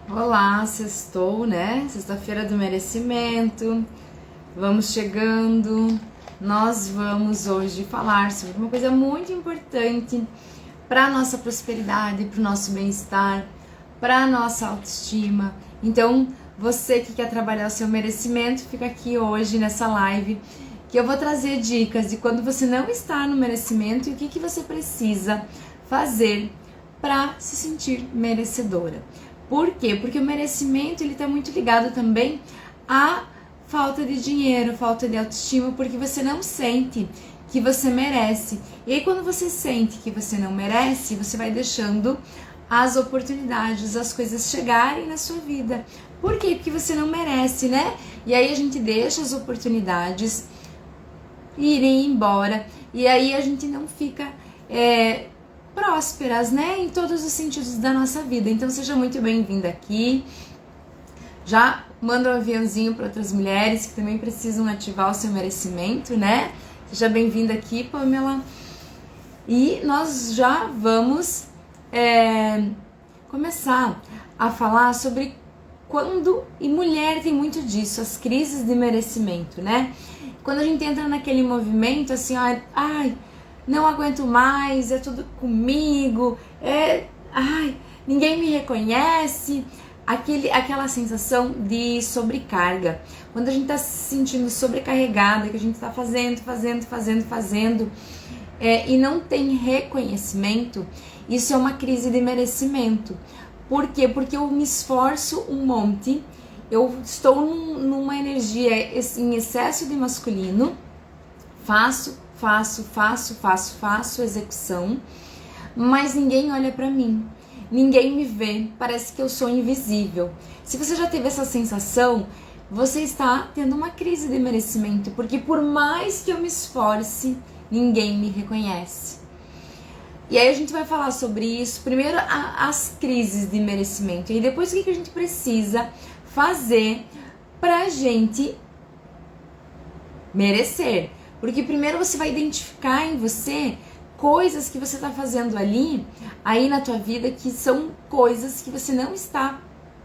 Olá, sextou, né? Sexta-feira do merecimento. Vamos chegando. Nós vamos hoje falar sobre uma coisa muito importante para a nossa prosperidade, para o nosso bem-estar, para a nossa autoestima. Então, você que quer trabalhar o seu merecimento, fica aqui hoje nessa live que eu vou trazer dicas de quando você não está no merecimento e o que você precisa fazer para se sentir merecedora. Por quê? Porque o merecimento ele está muito ligado também à falta de dinheiro, falta de autoestima, porque você não sente que você merece. E aí quando você sente que você não merece, você vai deixando as oportunidades, as coisas chegarem na sua vida. Por quê? Porque você não merece, né? E aí a gente deixa as oportunidades irem embora e aí a gente não fica prósperas, né, em todos os sentidos da nossa vida. Então seja muito bem-vinda aqui. Já manda um aviãozinho para outras mulheres que também precisam ativar o seu merecimento, né? Seja bem-vinda aqui, Pamela. E nós já vamos começar a falar sobre quando, e mulher tem muito disso, as crises de merecimento, né? Quando a gente entra naquele movimento assim, ai, não aguento mais, é tudo comigo, ninguém me reconhece, aquela sensação de sobrecarga. Quando a gente tá se sentindo sobrecarregada, que a gente tá fazendo, e não tem reconhecimento, isso é uma crise de merecimento. Por quê? Porque eu me esforço um monte, eu estou numa energia em excesso de masculino, faço execução, mas ninguém olha pra mim, ninguém me vê, parece que eu sou invisível. Se você já teve essa sensação, você está tendo uma crise de merecimento, porque por mais que eu me esforce, ninguém me reconhece. E aí a gente vai falar sobre isso, primeiro as crises de merecimento, e depois o que a gente precisa fazer pra gente merecer. Porque primeiro você vai identificar em você coisas que você está fazendo aí na tua vida, que são coisas que você não está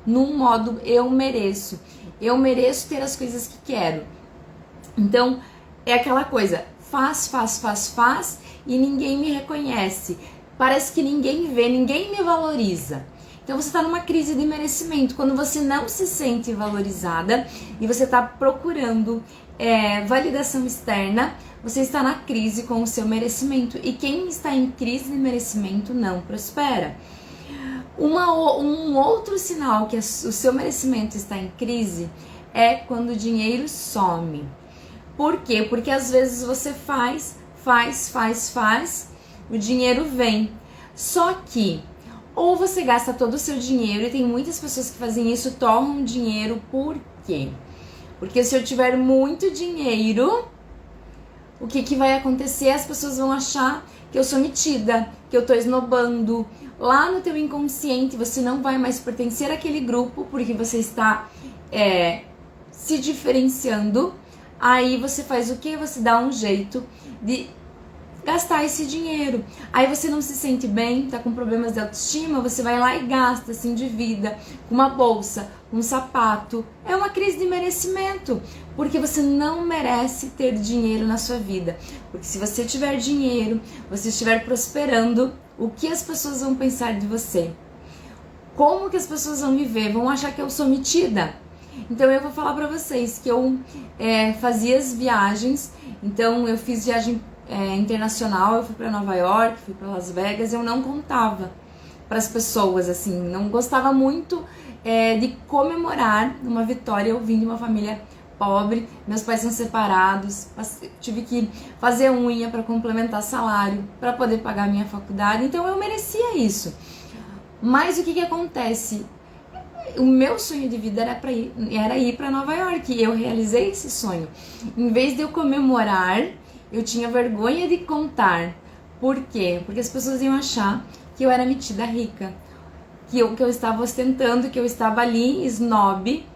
num modo eu mereço ter as coisas que quero. Então é aquela coisa, faz e ninguém me reconhece, parece que ninguém vê, ninguém me valoriza. Então você está numa crise de merecimento, quando você não se sente valorizada e você está procurando validação externa, você está na crise com o seu merecimento. E quem está em crise de merecimento não prospera. Um outro sinal que o seu merecimento está em crise é quando o dinheiro some. Por quê? Porque às vezes você faz, o dinheiro vem. Só que ou você gasta todo o seu dinheiro, e tem muitas pessoas que fazem isso, torram dinheiro. Por quê? Porque se eu tiver muito dinheiro, o que vai acontecer? As pessoas vão achar que eu sou metida, que eu tô esnobando. Lá no teu inconsciente você não vai mais pertencer àquele grupo, porque você está se diferenciando. Aí você faz o quê? Você dá um jeito de gastar esse dinheiro. Aí você não se sente bem, tá com problemas de autoestima, você vai lá e gasta, se endivida com uma bolsa, um sapato. É uma crise de merecimento, porque você não merece ter dinheiro na sua vida. Porque se você tiver dinheiro, você estiver prosperando, o que as pessoas vão pensar de você? Como que as pessoas vão me ver? Vão achar que eu sou metida? Então eu vou falar pra vocês que eu fazia as viagens, então eu fiz viagem internacional, eu fui para Nova York, fui para Las Vegas, eu não contava para as pessoas, assim, não gostava muito de comemorar uma vitória. Eu vim de uma família pobre, meus pais são separados, tive que fazer unha para complementar salário, para poder pagar minha faculdade, então eu merecia isso. Mas o que acontece? O meu sonho de vida era ir para Nova York, e eu realizei esse sonho. Em vez de eu comemorar, eu tinha vergonha de contar. Por quê? Porque as pessoas iam achar que eu era metida rica, que eu estava ostentando, que eu estava ali, snob.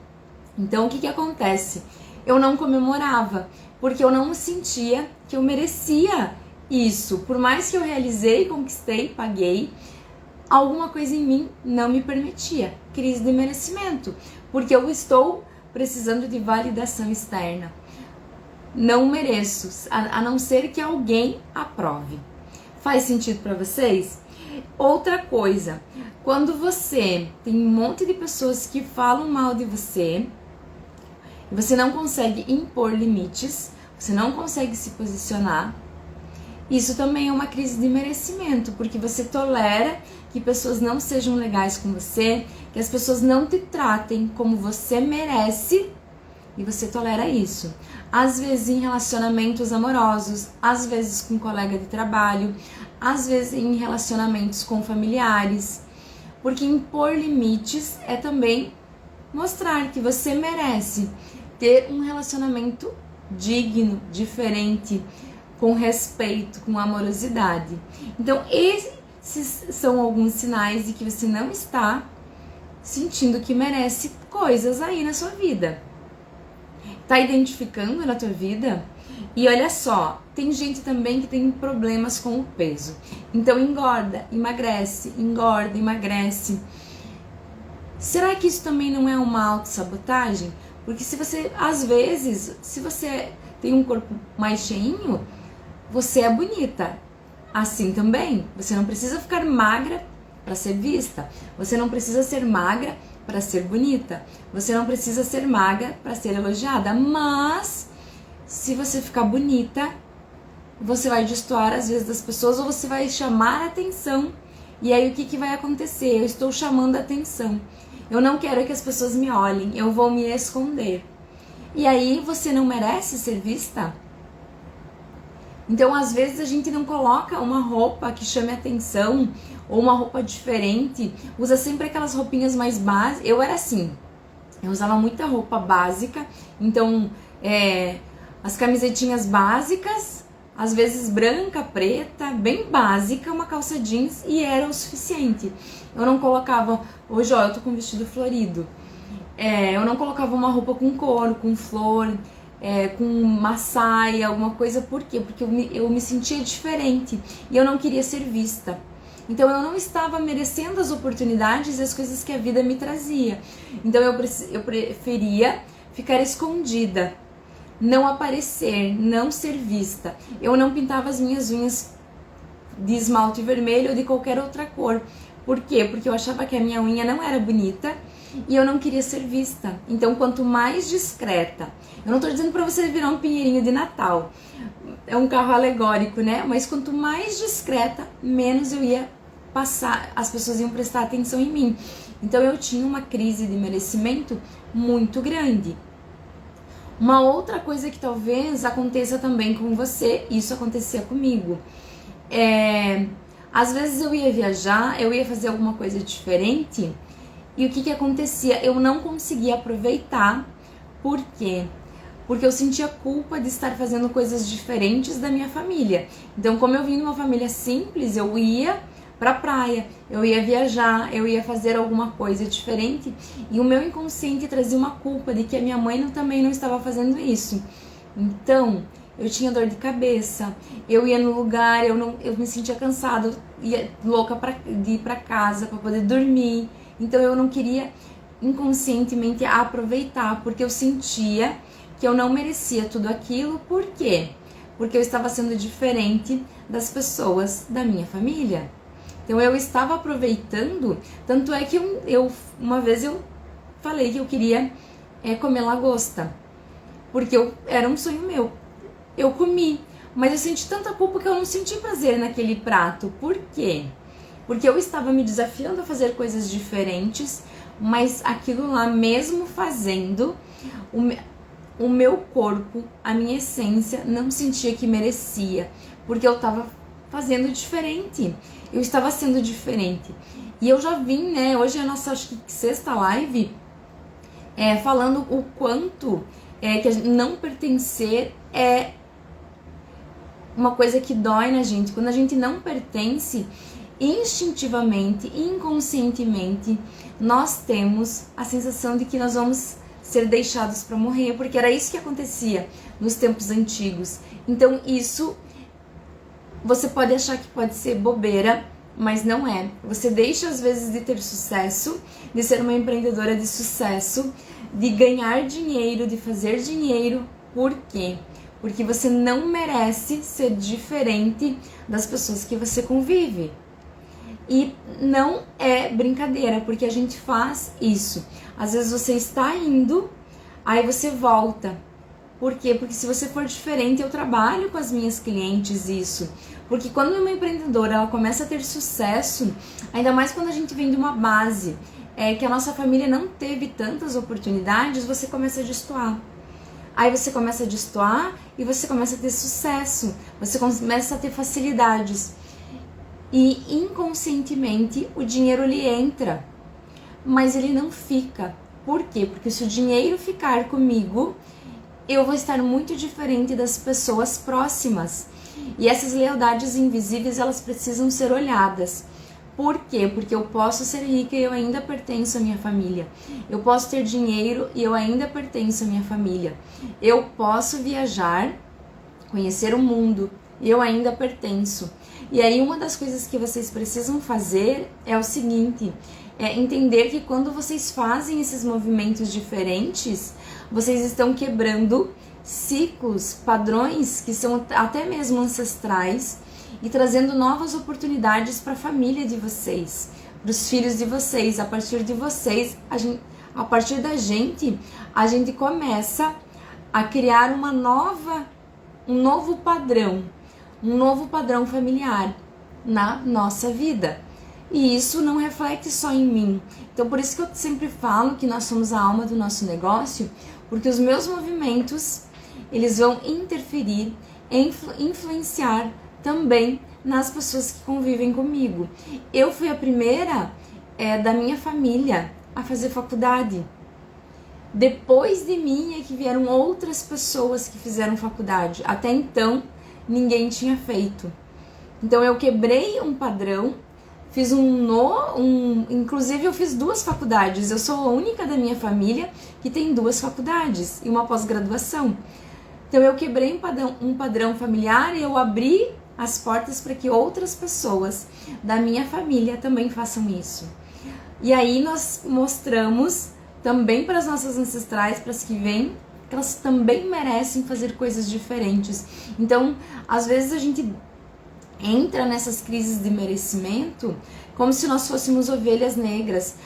Então o que acontece? Eu não comemorava, porque eu não sentia que eu merecia isso. Por mais que eu realizei, conquistei, paguei, alguma coisa em mim não me permitia. Crise de merecimento, porque eu estou precisando de validação externa. Não mereço, a não ser que alguém aprove. Faz sentido para vocês? Outra coisa, quando você tem um monte de pessoas que falam mal de você, e você não consegue impor limites, você não consegue se posicionar, isso também é uma crise de merecimento, porque você tolera que pessoas não sejam legais com você, que as pessoas não te tratem como você merece, e você tolera isso. Às vezes em relacionamentos amorosos, às vezes com um colega de trabalho, às vezes em relacionamentos com familiares, porque impor limites é também mostrar que você merece ter um relacionamento digno, diferente, com respeito, com amorosidade. Então, esses são alguns sinais de que você não está sentindo que merece coisas aí na sua vida. Tá identificando na tua vida? E olha só, tem gente também que tem problemas com o peso. Então, engorda, emagrece, engorda, emagrece. Será que isso também não é uma autossabotagem? Porque se você, às vezes, se você tem um corpo mais cheinho, você é bonita. Assim também, você não precisa ficar magra para ser vista. Você não precisa ser magra para ser bonita. Você não precisa ser magra para ser elogiada. Mas, se você ficar bonita, você vai destoar às vezes das pessoas ou você vai chamar a atenção. E aí o que vai acontecer? Eu estou chamando a atenção. Eu não quero que as pessoas me olhem, eu vou me esconder. E aí você não merece ser vista? Então, às vezes a gente não coloca uma roupa que chame atenção ou uma roupa diferente, usa sempre aquelas roupinhas mais básicas. Eu era assim, eu usava muita roupa básica, então as camisetinhas básicas, às vezes branca, preta, bem básica, uma calça jeans e era o suficiente. Eu não colocava, hoje ó, eu tô com um vestido florido, eu não colocava uma roupa com couro, com flor, com uma saia, alguma coisa. Por quê? Porque eu me sentia diferente e eu não queria ser vista. Então eu não estava merecendo as oportunidades e as coisas que a vida me trazia. Então eu preferia ficar escondida, não aparecer, não ser vista. Eu não pintava as minhas unhas de esmalte vermelho ou de qualquer outra cor. Por quê? Porque eu achava que a minha unha não era bonita e eu não queria ser vista. Então, quanto mais discreta, eu não tô dizendo pra você virar um pinheirinho de Natal, é um carro alegórico, né? Mas quanto mais discreta, menos eu ia passar, as pessoas iam prestar atenção em mim. Então, eu tinha uma crise de merecimento muito grande. Uma outra coisa que talvez aconteça também com você, isso acontecia comigo, às vezes eu ia viajar, eu ia fazer alguma coisa diferente. E o que acontecia? Eu não conseguia aproveitar. Por quê? Porque eu sentia culpa de estar fazendo coisas diferentes da minha família. Então, como eu vim de uma família simples, eu ia pra praia, eu ia viajar, eu ia fazer alguma coisa diferente. E o meu inconsciente trazia uma culpa de que a minha mãe também não estava fazendo isso. Então, eu tinha dor de cabeça, eu ia no lugar, eu me sentia cansada, ia louca de ir pra casa para poder dormir. Então eu não queria inconscientemente aproveitar, porque eu sentia que eu não merecia tudo aquilo. Por quê? Porque eu estava sendo diferente das pessoas da minha família. Então eu estava aproveitando, tanto é que uma vez eu falei que eu queria comer lagosta, porque era um sonho meu. Eu comi, mas eu senti tanta culpa que eu não senti prazer naquele prato. Por quê? Porque eu estava me desafiando a fazer coisas diferentes, mas aquilo lá, mesmo fazendo, o meu corpo, a minha essência, não sentia que merecia, porque eu estava fazendo diferente, eu estava sendo diferente. E eu já vim, né, hoje é a nossa, acho que sexta live, falando o quanto que não pertencer é uma coisa que dói na gente. Quando a gente não pertence, instintivamente, inconscientemente, nós temos a sensação de que nós vamos ser deixados para morrer, porque era isso que acontecia nos tempos antigos. Então isso, você pode achar que pode ser bobeira, mas não é. Você deixa às vezes de ter sucesso, de ser uma empreendedora de sucesso, de ganhar dinheiro, de fazer dinheiro. Por quê? Porque você não merece ser diferente das pessoas que você convive. E não é brincadeira, porque a gente faz isso. Às vezes você está indo, aí você volta. Por quê? Porque se você for diferente, eu trabalho com as minhas clientes isso. Porque quando uma empreendedora ela começa a ter sucesso, ainda mais quando a gente vem de uma base que a nossa família não teve tantas oportunidades, você começa a destoar. Aí você começa a destoar e você começa a ter sucesso, você começa a ter facilidades. E inconscientemente o dinheiro ele entra, mas ele não fica. Por quê? Porque se o dinheiro ficar comigo, eu vou estar muito diferente das pessoas próximas. E essas lealdades invisíveis, elas precisam ser olhadas. Por quê? Porque eu posso ser rica e eu ainda pertenço à minha família. Eu posso ter dinheiro e eu ainda pertenço à minha família. Eu posso viajar, conhecer o mundo e eu ainda pertenço. E aí uma das coisas que vocês precisam fazer é o seguinte, é entender que quando vocês fazem esses movimentos diferentes, vocês estão quebrando ciclos, padrões que são até mesmo ancestrais e trazendo novas oportunidades para a família de vocês, para os filhos de vocês. A partir de vocês, a partir da gente, a gente começa a criar um novo padrão familiar na nossa vida. E isso não reflete só em mim. Então, por isso que eu sempre falo que nós somos a alma do nosso negócio, porque os meus movimentos, eles vão interferir, influenciar também nas pessoas que convivem comigo. Eu fui a primeira da minha família a fazer faculdade. Depois de mim é que vieram outras pessoas que fizeram faculdade. Até então, ninguém tinha feito. Então eu quebrei um padrão, fiz inclusive eu fiz 2 faculdades. Eu sou a única da minha família que tem 2 faculdades e uma pós-graduação. Então eu quebrei um padrão familiar e eu abri as portas para que outras pessoas da minha família também façam isso. E aí nós mostramos também para as nossas ancestrais, para as que vêm, que elas também merecem fazer coisas diferentes. Então, às vezes a gente entra nessas crises de merecimento como se nós fôssemos ovelhas negras.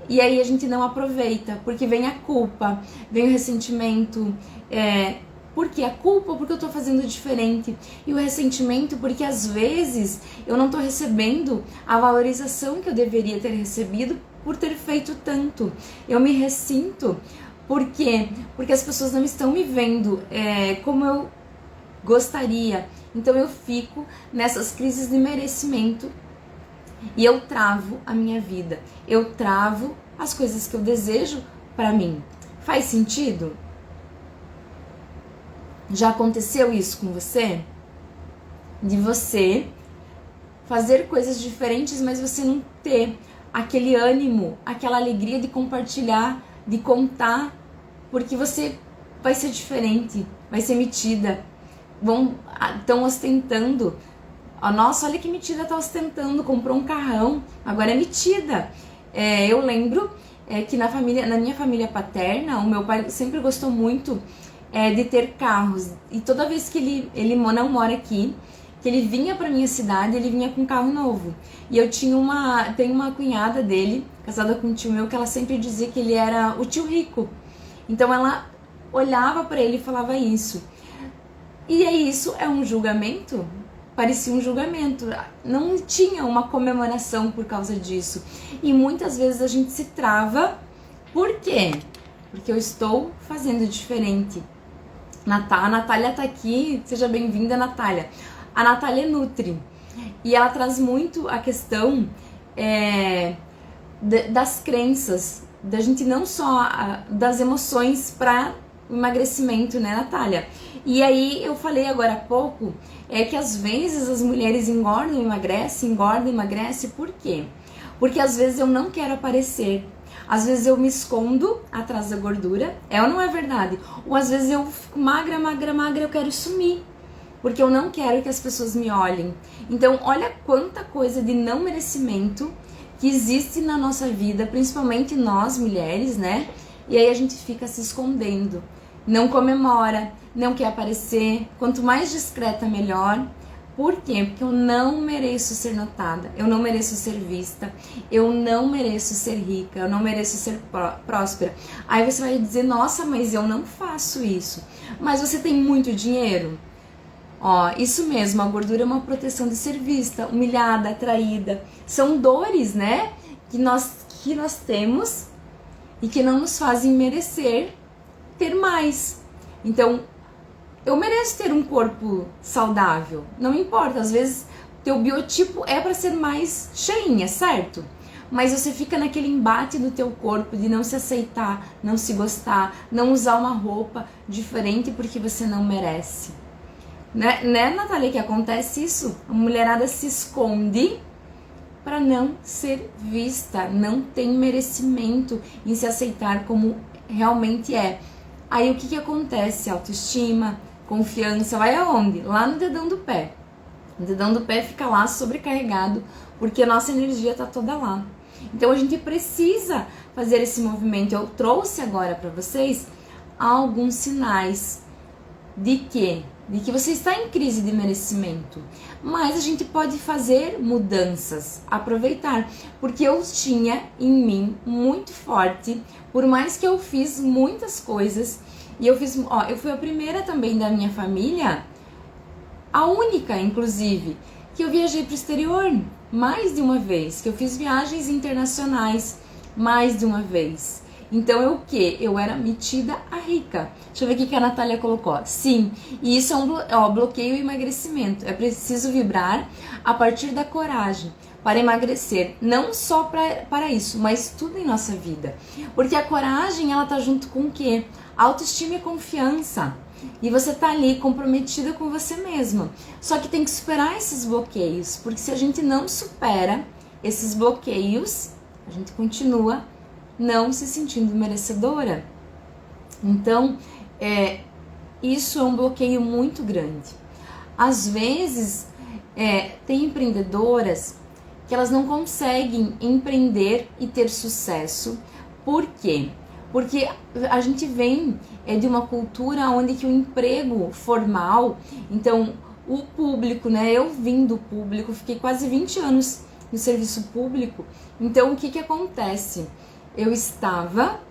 E aí a gente não aproveita, porque vem a culpa, vem o ressentimento. Por que a culpa? Porque eu tô fazendo diferente. E o ressentimento, porque às vezes eu não tô recebendo a valorização que eu deveria ter recebido por ter feito tanto. Eu me ressinto. Por quê? Porque as pessoas não estão me vendo como eu gostaria. Então eu fico nessas crises de merecimento e eu travo a minha vida. Eu travo as coisas que eu desejo para mim. Faz sentido? Já aconteceu isso com você? De você fazer coisas diferentes, mas você não ter aquele ânimo, aquela alegria de compartilhar, de contar, porque você vai ser diferente, vai ser metida. Estão ostentando. Nossa, olha que metida, tá ostentando, comprou um carrão, agora é metida. Eu lembro que na minha família paterna, o meu pai sempre gostou muito de ter carros. E toda vez que ele não mora aqui, que ele vinha pra minha cidade, ele vinha com um carro novo. E eu tenho uma cunhada dele, casada com um tio meu, que ela sempre dizia que ele era o tio rico. Então ela olhava pra ele e falava isso. E aí isso é um julgamento? Parecia um julgamento. Não tinha uma comemoração por causa disso. E muitas vezes a gente se trava. Por quê? Porque eu estou fazendo diferente. A Natália tá aqui, seja bem-vinda, Natália. A Natália é Nutri e ela traz muito a questão das crenças, da gente não só das emoções para o emagrecimento, né, Natália? E aí eu falei agora há pouco que às vezes as mulheres engordam e emagrecem, por quê? Porque às vezes eu não quero aparecer. Às vezes eu me escondo atrás da gordura, ou não é verdade? Ou às vezes eu fico magra, eu quero sumir. porque eu não quero que as pessoas me olhem. Então, olha quanta coisa de não merecimento que existe na nossa vida, principalmente nós mulheres, né? E aí a gente fica se escondendo, não comemora, não quer aparecer, quanto mais discreta melhor. Por quê? Porque eu não mereço ser notada, eu não mereço ser vista, eu não mereço ser rica, eu não mereço ser próspera. Aí você vai dizer, nossa, mas eu não faço isso. Mas você tem muito dinheiro? Ó, isso mesmo, a gordura é uma proteção de ser vista, humilhada, traída. São dores, né? Que nós temos e que não nos fazem merecer ter mais. Então, eu mereço ter um corpo saudável. Não importa, às vezes teu biotipo é para ser mais cheinha, certo? Mas você fica naquele embate do teu corpo de não se aceitar, não se gostar, não usar uma roupa diferente porque você não merece. Né, Natália, que acontece isso? A mulherada se esconde para não ser vista, não tem merecimento em se aceitar como realmente é. Aí o que acontece? Autoestima, confiança, vai aonde? Lá no dedão do pé. O dedão do pé fica lá sobrecarregado porque a nossa energia tá toda lá. Então a gente precisa fazer esse movimento. Eu trouxe agora para vocês alguns sinais de que você está em crise de merecimento, mas a gente pode fazer mudanças, aproveitar, porque eu tinha em mim muito forte, por mais que eu fiz muitas coisas, e eu fui a primeira também da minha família, a única, inclusive, que eu viajei para o exterior mais de uma vez, que eu fiz viagens internacionais mais de uma vez. Então, eu o quê? Eu era metida a rica. Deixa eu ver o que a Natália colocou. Sim, e isso é um bloqueio e emagrecimento. É preciso vibrar a partir da coragem para emagrecer. Não só para isso, mas tudo em nossa vida. Porque a coragem, ela tá junto com o quê? Autoestima e confiança. E você tá ali comprometida com você mesma. Só que tem que superar esses bloqueios. Porque se a gente não supera esses bloqueios, a gente continua não se sentindo merecedora. Então, isso é um bloqueio muito grande. Às vezes, tem empreendedoras que elas não conseguem empreender e ter sucesso. Por quê? Porque a gente vem de uma cultura onde que o emprego formal, então o público, né? Eu vim do público, fiquei quase 20 anos no serviço público. Então, o que acontece? Eu estava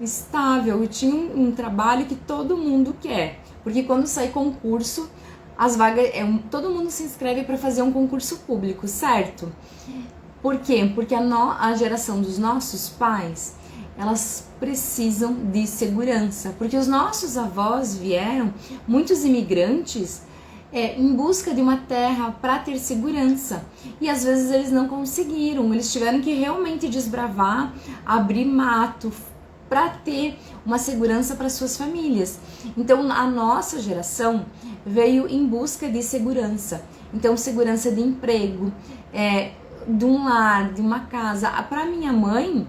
estável, eu tinha um trabalho que todo mundo quer, porque quando sai concurso, as vagas, todo mundo se inscreve para fazer um concurso público, certo? Por quê? Porque a geração dos nossos pais, elas precisam de segurança, porque os nossos avós vieram, muitos imigrantes, em busca de uma terra para ter segurança, e às vezes eles não conseguiram, eles tiveram que realmente desbravar, abrir mato para ter uma segurança para suas famílias. Então a nossa geração veio em busca de segurança, então segurança de emprego, de um lar, de uma casa. Para minha mãe,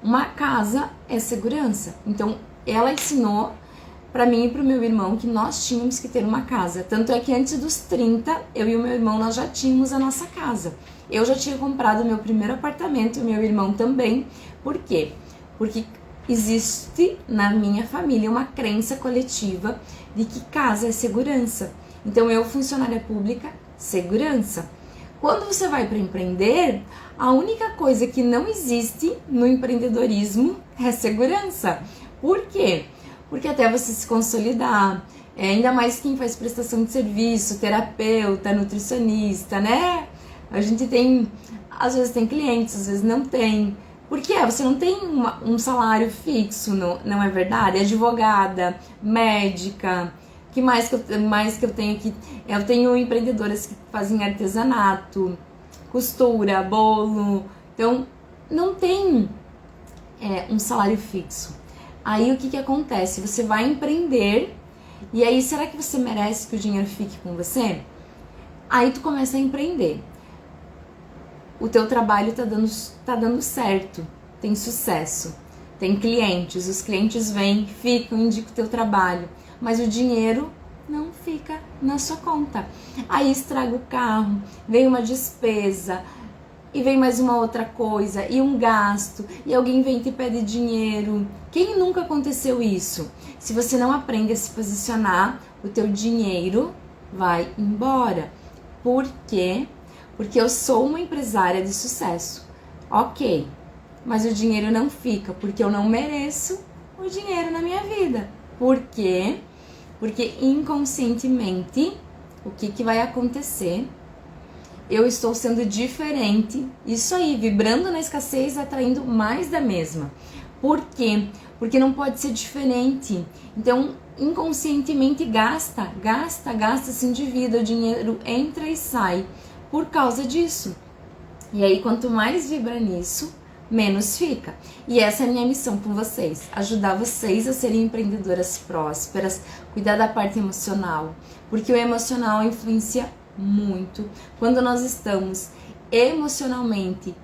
uma casa é segurança, então ela ensinou para mim e para o meu irmão que nós tínhamos que ter uma casa. Tanto é que antes dos 30, eu e o meu irmão, nós já tínhamos a nossa casa. Eu já tinha comprado o meu primeiro apartamento, o meu irmão também. Por quê? Porque existe na minha família uma crença coletiva de que casa é segurança. Então, eu, funcionária pública, segurança. Quando você vai para empreender, a única coisa que não existe no empreendedorismo é segurança. Por quê? Porque até você se consolidar, ainda mais quem faz prestação de serviço, terapeuta, nutricionista, né? A gente tem, às vezes tem clientes, às vezes não tem. Por quê? Você não tem um salário fixo, não é verdade? Advogada, médica, que mais que eu tenho aqui? Eu tenho empreendedoras que fazem artesanato, costura, bolo. Então, não tem um salário fixo. Aí o que acontece? Você vai empreender e aí será que você merece que o dinheiro fique com você? Aí tu começa a empreender. O teu trabalho tá dando certo, tem sucesso, tem clientes, os clientes vêm, ficam, indicam o teu trabalho, mas o dinheiro não fica na sua conta. Aí estraga o carro, vem uma despesa, e vem mais uma outra coisa, e um gasto, e alguém vem e te pede dinheiro. Quem nunca aconteceu isso? Se você não aprende a se posicionar, o teu dinheiro vai embora. Por quê? Porque eu sou uma empresária de sucesso. Ok, mas o dinheiro não fica, porque eu não mereço o dinheiro na minha vida. Por quê? Porque inconscientemente, o que vai acontecer? Eu estou sendo diferente, isso aí, vibrando na escassez, atraindo mais da mesma. Por quê? Porque não pode ser diferente. Então, inconscientemente gasta, se endivida, o dinheiro entra e sai por causa disso. E aí, quanto mais vibra nisso, menos fica. E essa é a minha missão com vocês, ajudar vocês a serem empreendedoras prósperas, cuidar da parte emocional, porque o emocional influencia muito. Quando nós estamos emocionalmente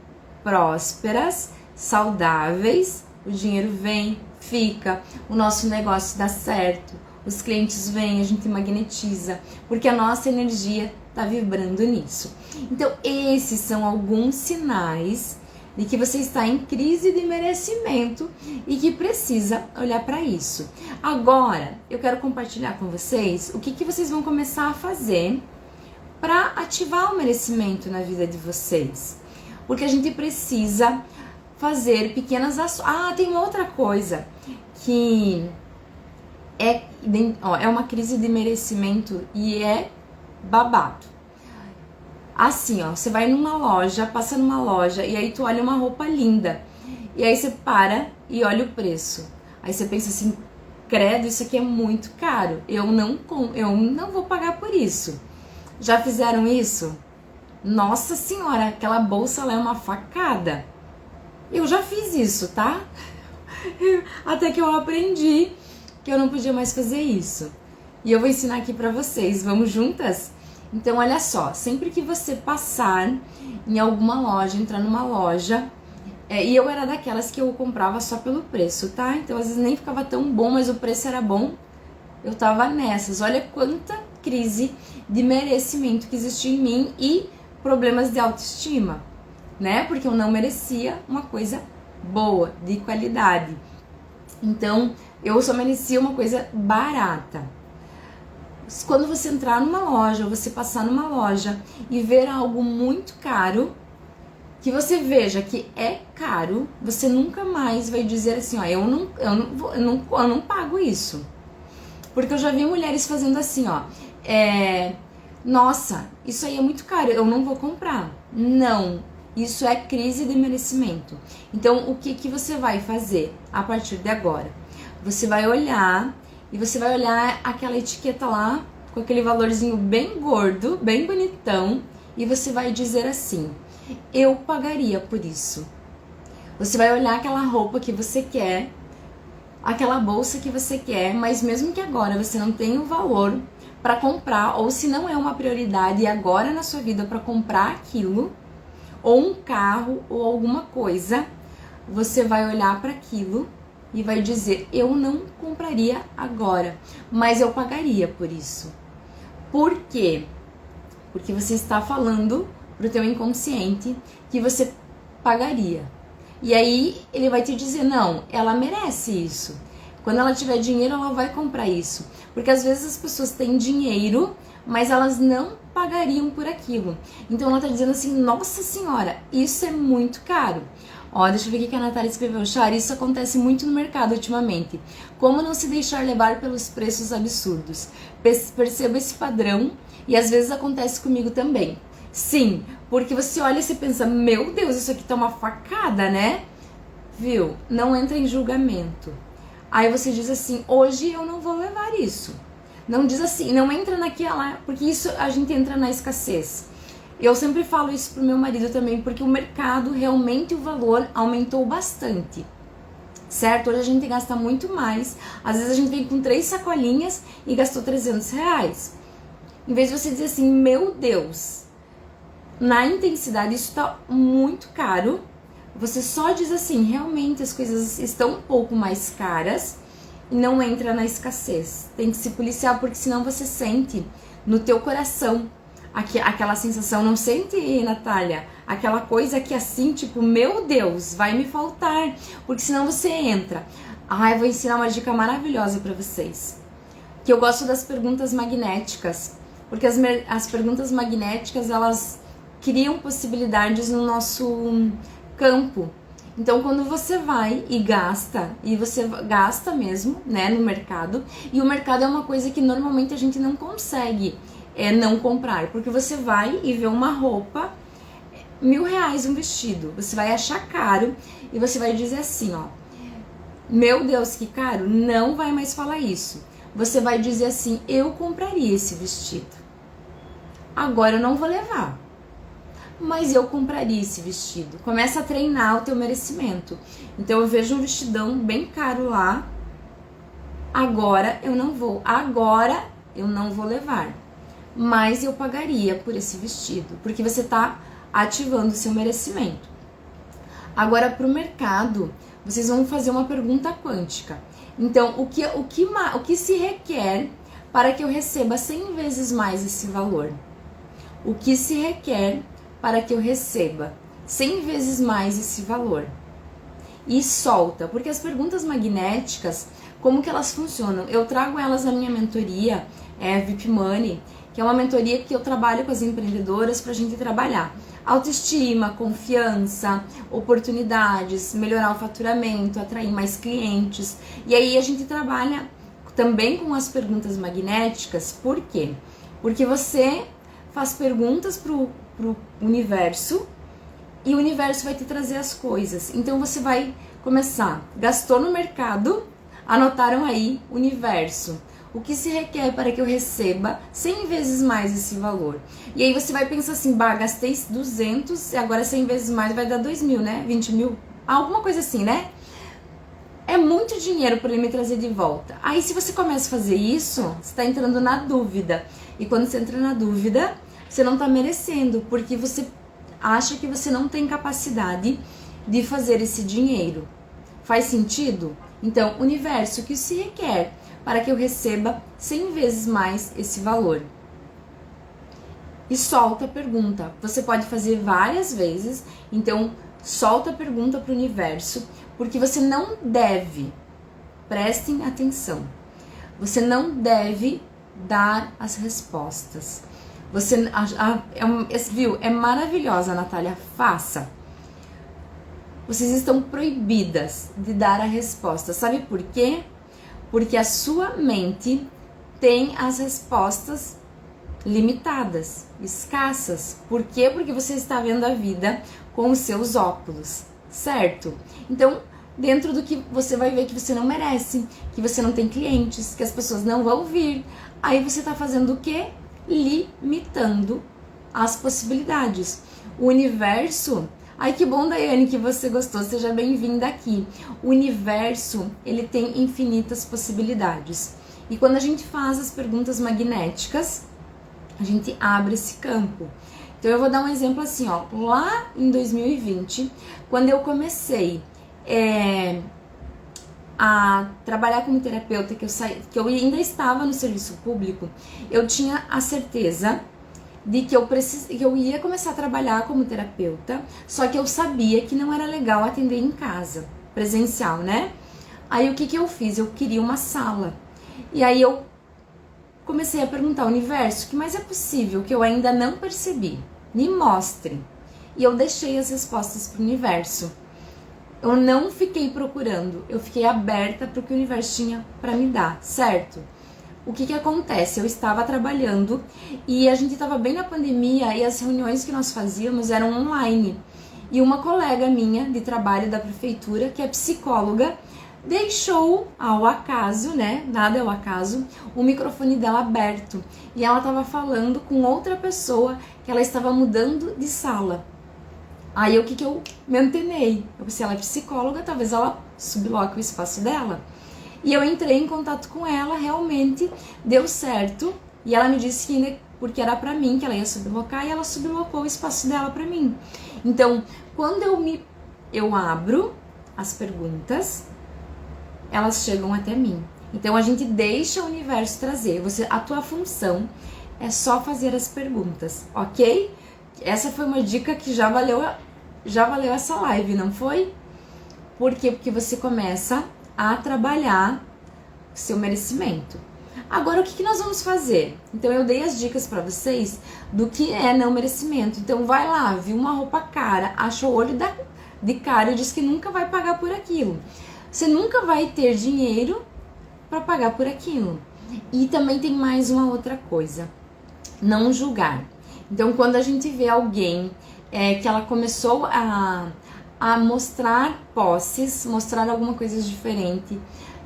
prósperas, saudáveis, o dinheiro vem, fica, o nosso negócio dá certo, os clientes vêm, a gente magnetiza, porque a nossa energia está vibrando nisso. Então, esses são alguns sinais de que você está em crise de merecimento e que precisa olhar para isso. Agora, eu quero compartilhar com vocês o que vocês vão começar a fazer para ativar o merecimento na vida de vocês. Porque a gente precisa fazer pequenas ações. Ah, tem uma outra coisa que é uma crise de merecimento e é babado. Assim, ó, você vai numa loja, passa numa loja e aí tu olha uma roupa linda. E aí você para e olha o preço. Aí você pensa assim, credo, isso aqui é muito caro. Eu não vou pagar por isso. Já fizeram isso? Nossa senhora, aquela bolsa lá é uma facada. Eu já fiz isso, tá? Até que eu aprendi que eu não podia mais fazer isso. E eu vou ensinar aqui pra vocês. Vamos juntas? Então, olha só, sempre que você passar em alguma loja, entrar numa loja, e eu era daquelas que eu comprava só pelo preço, tá? Então, às vezes nem ficava tão bom, mas o preço era bom, eu tava nessas. Olha quanta crise de merecimento que existia em mim e problemas de autoestima, né? Porque eu não merecia uma coisa boa, de qualidade. Então, eu só merecia uma coisa barata. Quando você entrar numa loja, ou você passar numa loja e ver algo muito caro, que você veja que é caro, você nunca mais vai dizer assim, ó, eu não pago isso. Porque eu já vi mulheres fazendo assim, ó, nossa, isso aí é muito caro, eu não vou comprar. Não, isso é crise de merecimento. Então, o que você vai fazer a partir de agora? Você vai olhar e você vai olhar aquela etiqueta lá, com aquele valorzinho bem gordo, bem bonitão, e você vai dizer assim, eu pagaria por isso. Você vai olhar aquela roupa que você quer, aquela bolsa que você quer, mas mesmo que agora você não tenha o valor para comprar, ou se não é uma prioridade agora na sua vida para comprar aquilo, ou um carro, ou alguma coisa, você vai olhar para aquilo e vai dizer, eu não compraria agora, mas eu pagaria por isso. Por quê? Porque você está falando pro teu inconsciente que você pagaria. E aí ele vai te dizer, não, ela merece isso. Quando ela tiver dinheiro, ela vai comprar isso. Porque às vezes as pessoas têm dinheiro, mas elas não pagariam por aquilo. Então ela tá dizendo assim, nossa senhora, isso é muito caro. Ó, deixa eu ver o que a Natália escreveu. Char, isso acontece muito no mercado ultimamente. Como não se deixar levar pelos preços absurdos? Perceba esse padrão e às vezes acontece comigo também. Sim, porque você olha e você pensa, meu Deus, isso aqui tá uma facada, né? Viu? Não entra em julgamento. Aí você diz assim, hoje eu não vou levar isso. Não diz assim, não entra naquela, porque isso a gente entra na escassez. Eu sempre falo isso pro meu marido também, porque o mercado, realmente o valor aumentou bastante, certo? Hoje a gente gasta muito mais, às vezes a gente vem com 3 sacolinhas e gastou R$300. Em vez de você dizer assim, meu Deus, na intensidade isso tá muito caro, você só diz assim, realmente as coisas estão um pouco mais caras e não entra na escassez. Tem que se policiar, porque senão você sente no teu coração aquela sensação, não sente, Natália? Aquela coisa que assim, tipo, meu Deus, vai me faltar, porque senão você entra. Eu vou ensinar uma dica maravilhosa para vocês, que eu gosto das perguntas magnéticas, porque as perguntas magnéticas, elas criam possibilidades no nosso campo. Então, quando você vai e você gasta mesmo, né, no mercado, e o mercado é uma coisa que normalmente a gente não consegue não comprar, porque você vai e vê uma roupa, R$1.000 um vestido, você vai achar caro e você vai dizer assim, ó, meu Deus, que caro, não vai mais falar isso. Você vai dizer assim, eu compraria esse vestido, agora eu não vou levar, mas eu compraria esse vestido. Começa a treinar o teu merecimento. Então eu vejo um vestidão bem caro lá, agora eu não vou levar, mas eu pagaria por esse vestido, porque você tá ativando o seu merecimento. Agora, para o mercado, vocês vão fazer uma pergunta quântica. Então, o que se requer para que eu receba 100 vezes mais esse valor? O que se requer para que eu receba 100 vezes mais esse valor? E solta, porque as perguntas magnéticas, como que elas funcionam? Eu trago elas na minha mentoria, VIP Money, que é uma mentoria que eu trabalho com as empreendedoras para a gente trabalhar autoestima, confiança, oportunidades, melhorar o faturamento, atrair mais clientes. E aí a gente trabalha também com as perguntas magnéticas. Por quê? Porque você faz perguntas pro universo e o universo vai te trazer as coisas. Então você vai começar, gastou no mercado, anotaram aí, universo. O que se requer para que eu receba 100 vezes mais esse valor? E aí você vai pensar assim, gastei 200 e agora 100 vezes mais vai dar 2.000, né? 20.000, alguma coisa assim, né? É muito dinheiro para ele me trazer de volta. Aí se você começa a fazer isso, você está entrando na dúvida. E quando você entra na dúvida, você não está merecendo, porque você acha que você não tem capacidade de fazer esse dinheiro. Faz sentido? Então, universo, o que se requer para que eu receba 100 vezes mais esse valor? E solta a pergunta. Você pode fazer várias vezes, então solta a pergunta para o universo, porque você não deve, prestem atenção, você não deve dar as respostas. Você viu? É maravilhosa, Natália, faça. Vocês estão proibidas de dar a resposta. Sabe por quê? Porque a sua mente tem as respostas limitadas, escassas. Por quê? Porque você está vendo a vida com os seus óculos, certo? Então, dentro do que você vai ver que você não merece, que você não tem clientes, que as pessoas não vão vir. Aí você está fazendo o quê? Limitando as possibilidades. O universo... Ai, que bom, Daiane, que você gostou. Seja bem-vinda aqui. O universo, ele tem infinitas possibilidades. E quando a gente faz as perguntas magnéticas, a gente abre esse campo. Então, eu vou dar um exemplo assim, ó. Lá em 2020, quando eu comecei a trabalhar como terapeuta, que eu ainda estava no serviço público, eu tinha a certeza de que eu ia começar a trabalhar como terapeuta, só que eu sabia que não era legal atender em casa, presencial, né? Aí o que eu fiz? Eu queria uma sala. E aí eu comecei a perguntar ao universo, o que mais é possível que eu ainda não percebi? Me mostre. E eu deixei as respostas para o universo. Eu não fiquei procurando, eu fiquei aberta para o que o universo tinha para me dar, certo? O que acontece? Eu estava trabalhando e a gente estava bem na pandemia e as reuniões que nós fazíamos eram online. E uma colega minha de trabalho da prefeitura, que é psicóloga, deixou ao acaso, né? Nada é ao acaso, o microfone dela aberto. E ela estava falando com outra pessoa que ela estava mudando de sala. Aí o que eu me antenei? Eu pensei, ela é psicóloga, talvez ela subloque o espaço dela. E eu entrei em contato com ela, realmente deu certo. E ela me disse que porque era pra mim, que ela ia sublocar, e ela sublocou o espaço dela pra mim. Então, quando eu abro as perguntas, elas chegam até mim. Então a gente deixa o universo trazer. A tua função é só fazer as perguntas, ok? Essa foi uma dica que já valeu essa live, não foi? Por quê? Porque você começa a trabalhar seu merecimento. Agora, o que nós vamos fazer? Então, eu dei as dicas pra vocês do que é não merecimento. Então, vai lá, viu uma roupa cara, acha o olho de cara e diz que nunca vai pagar por aquilo. Você nunca vai ter dinheiro para pagar por aquilo. E também tem mais uma outra coisa. Não julgar. Então, quando a gente vê alguém que ela começou a mostrar posses, mostrar alguma coisa diferente,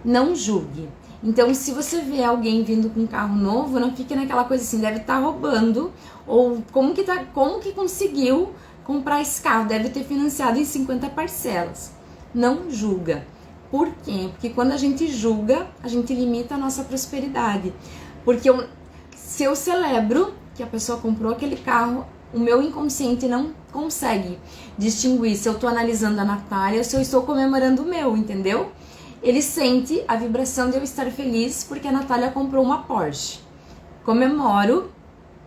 não julgue. Então, se você vê alguém vindo com um carro novo, não fique naquela coisa assim, deve estar roubando, ou como que conseguiu comprar esse carro, deve ter financiado em 50 parcelas. Não julga. Por quê? Porque quando a gente julga, a gente limita a nossa prosperidade. Porque se eu celebro que a pessoa comprou aquele carro, o meu inconsciente não consegue distinguir se eu estou analisando a Natália ou se eu estou comemorando o meu, entendeu? Ele sente a vibração de eu estar feliz porque a Natália comprou uma Porsche. Comemoro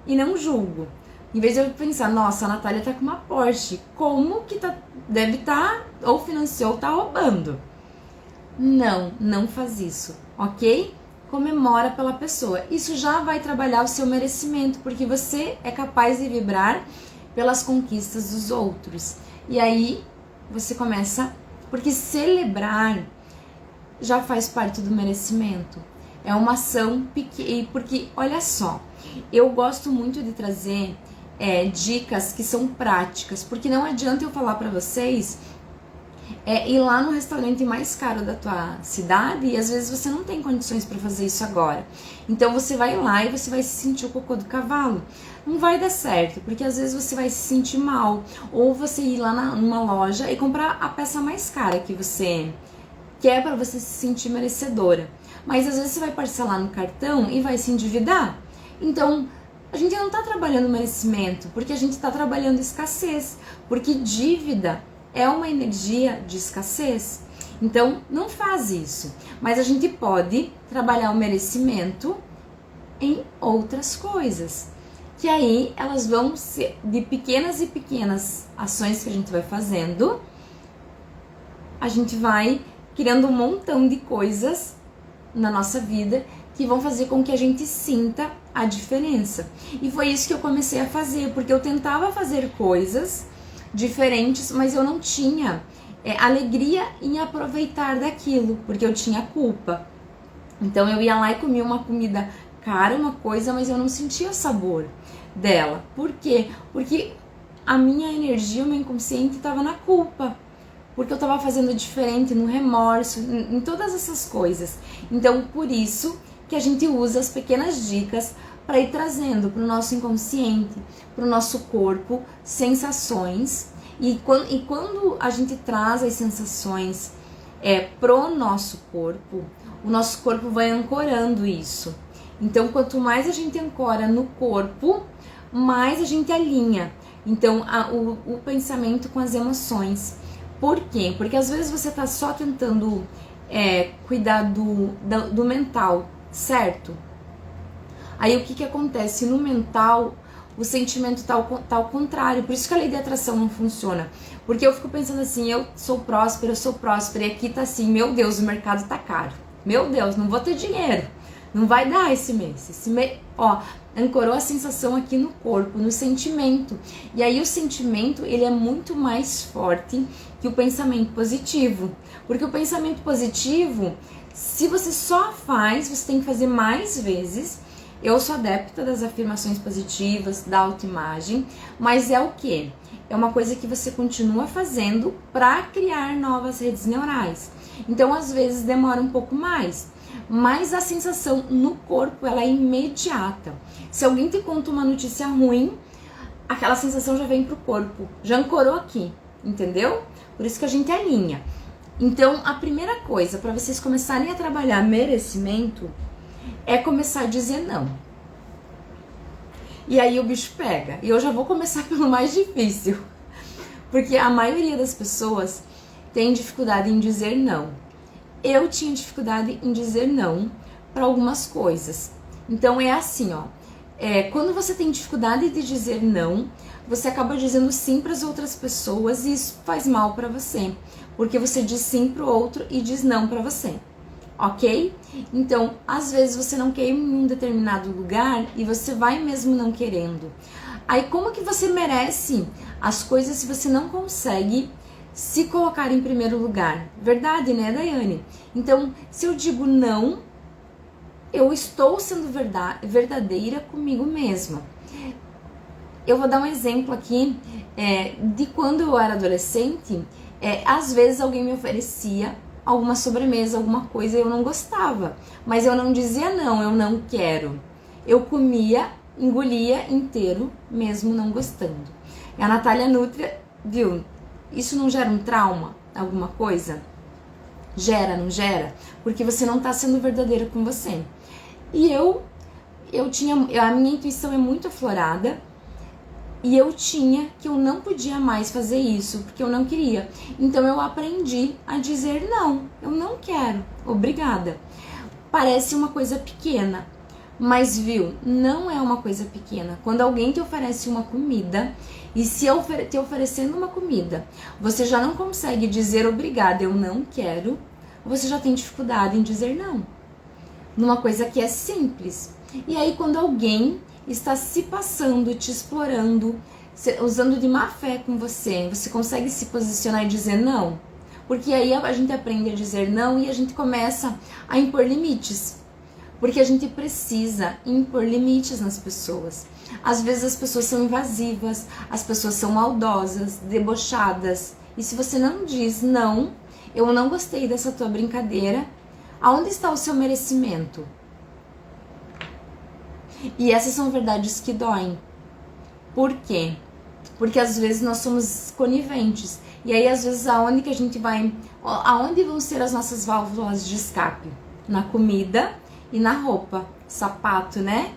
e não julgo. Em vez de eu pensar, nossa, a Natália tá com uma Porsche, como que deve estar, ou financiou, ou tá roubando. Não faz isso, ok? Comemora pela pessoa. Isso já vai trabalhar o seu merecimento, porque você é capaz de vibrar pelas conquistas dos outros. E aí você começa, porque celebrar já faz parte do merecimento. É uma ação pequena, porque olha só, eu gosto muito de trazer dicas que são práticas, porque não adianta eu falar pra vocês ir lá no restaurante mais caro da tua cidade e às vezes você não tem condições para fazer isso agora. Então você vai lá e você vai se sentir o cocô do cavalo. Não vai dar certo, porque às vezes você vai se sentir mal, ou você ir lá numa loja e comprar a peça mais cara que você quer para você se sentir merecedora. Mas às vezes você vai parcelar no cartão e vai se endividar. Então, a gente não tá trabalhando merecimento, porque a gente tá trabalhando escassez, porque dívida é uma energia de escassez. Então, não faz isso. Mas a gente pode trabalhar o merecimento em outras coisas. Que aí elas vão ser de pequenas e pequenas ações que a gente vai fazendo. A gente vai criando um montão de coisas na nossa vida que vão fazer com que a gente sinta a diferença. E foi isso que eu comecei a fazer, porque eu tentava fazer coisas diferentes, mas eu não tinha alegria em aproveitar daquilo, porque eu tinha culpa. Então eu ia lá e comia uma comida cara, uma coisa, mas eu não sentia o sabor dela. Por quê? Porque a minha energia, o meu inconsciente estava na culpa, porque eu estava fazendo diferente, no remorso, em todas essas coisas. Então por isso que a gente usa as pequenas dicas para ir trazendo para o nosso inconsciente, para o nosso corpo, sensações. E quando a gente traz as sensações pro nosso corpo, o nosso corpo vai ancorando isso. Então, quanto mais a gente ancora no corpo, mais a gente alinha. Então, o pensamento com as emoções. Por quê? Porque às vezes você tá só tentando cuidar do mental, certo? Aí o que acontece? No mental, o sentimento tá ao contrário. Por isso que a lei de atração não funciona. Porque eu fico pensando assim, eu sou próspera, e aqui tá assim, meu Deus, o mercado tá caro. Meu Deus, não vou ter dinheiro. Não vai dar esse mês. Ancorou a sensação aqui no corpo, no sentimento. E aí o sentimento, ele é muito mais forte que o pensamento positivo. Porque o pensamento positivo, se você só faz, você tem que fazer mais vezes. Eu sou adepta das afirmações positivas, da autoimagem, mas é o quê? É uma coisa que você continua fazendo para criar novas redes neurais. Então, às vezes, demora um pouco mais, mas a sensação no corpo, ela é imediata. Se alguém te conta uma notícia ruim, aquela sensação já vem pro corpo, já ancorou aqui, entendeu? Por isso que a gente alinha. Então, a primeira coisa, para vocês começarem a trabalhar merecimento, é começar a dizer não. E aí o bicho pega. E eu já vou começar pelo mais difícil. Porque a maioria das pessoas tem dificuldade em dizer não. eu tinha dificuldade em dizer não para algumas coisas. Então é assim, ó. Quando você tem dificuldade de dizer não, você acaba dizendo sim para as outras pessoas e isso faz mal para você, porque você diz sim para o outro e diz não para você, ok? Então, às vezes você não quer ir em um determinado lugar e você vai mesmo não querendo. Aí, como que você merece as coisas se você não consegue se colocar em primeiro lugar? Verdade, né, Daiane? Então, se eu digo não, eu estou sendo verdadeira comigo mesma. Eu vou dar um exemplo aqui de quando eu era adolescente. Às vezes alguém me oferecia alguma sobremesa, alguma coisa, e eu não gostava. Mas eu não dizia não, eu não quero. Eu comia, engolia inteiro, mesmo não gostando. E a Natália Nutria, viu? Isso não gera um trauma? Alguma coisa? Gera, não gera? Porque você não tá sendo verdadeira com você. E a minha intuição é muito aflorada, e eu tinha que eu não podia mais fazer isso, porque eu não queria. Então eu aprendi a dizer não, eu não quero, obrigada. Parece uma coisa pequena, mas viu, não é uma coisa pequena. Quando alguém te oferece uma comida, e se eu te oferecendo uma comida, você já não consegue dizer obrigada, eu não quero, você já tem dificuldade em dizer não. Numa coisa que é simples. E aí quando alguém está se passando, te explorando, usando de má fé com você, você consegue se posicionar e dizer não? Porque aí a gente aprende a dizer não e a gente começa a impor limites. Porque a gente precisa impor limites nas pessoas. Às vezes as pessoas são invasivas, as pessoas são maldosas, debochadas. E se você não diz não, eu não gostei dessa tua brincadeira, aonde está o seu merecimento? E essas são verdades que doem. Por quê? Porque às vezes nós somos coniventes. E aí às vezes aonde que a gente vai... Aonde vão ser as nossas válvulas de escape? Na comida e na roupa. Sapato, né?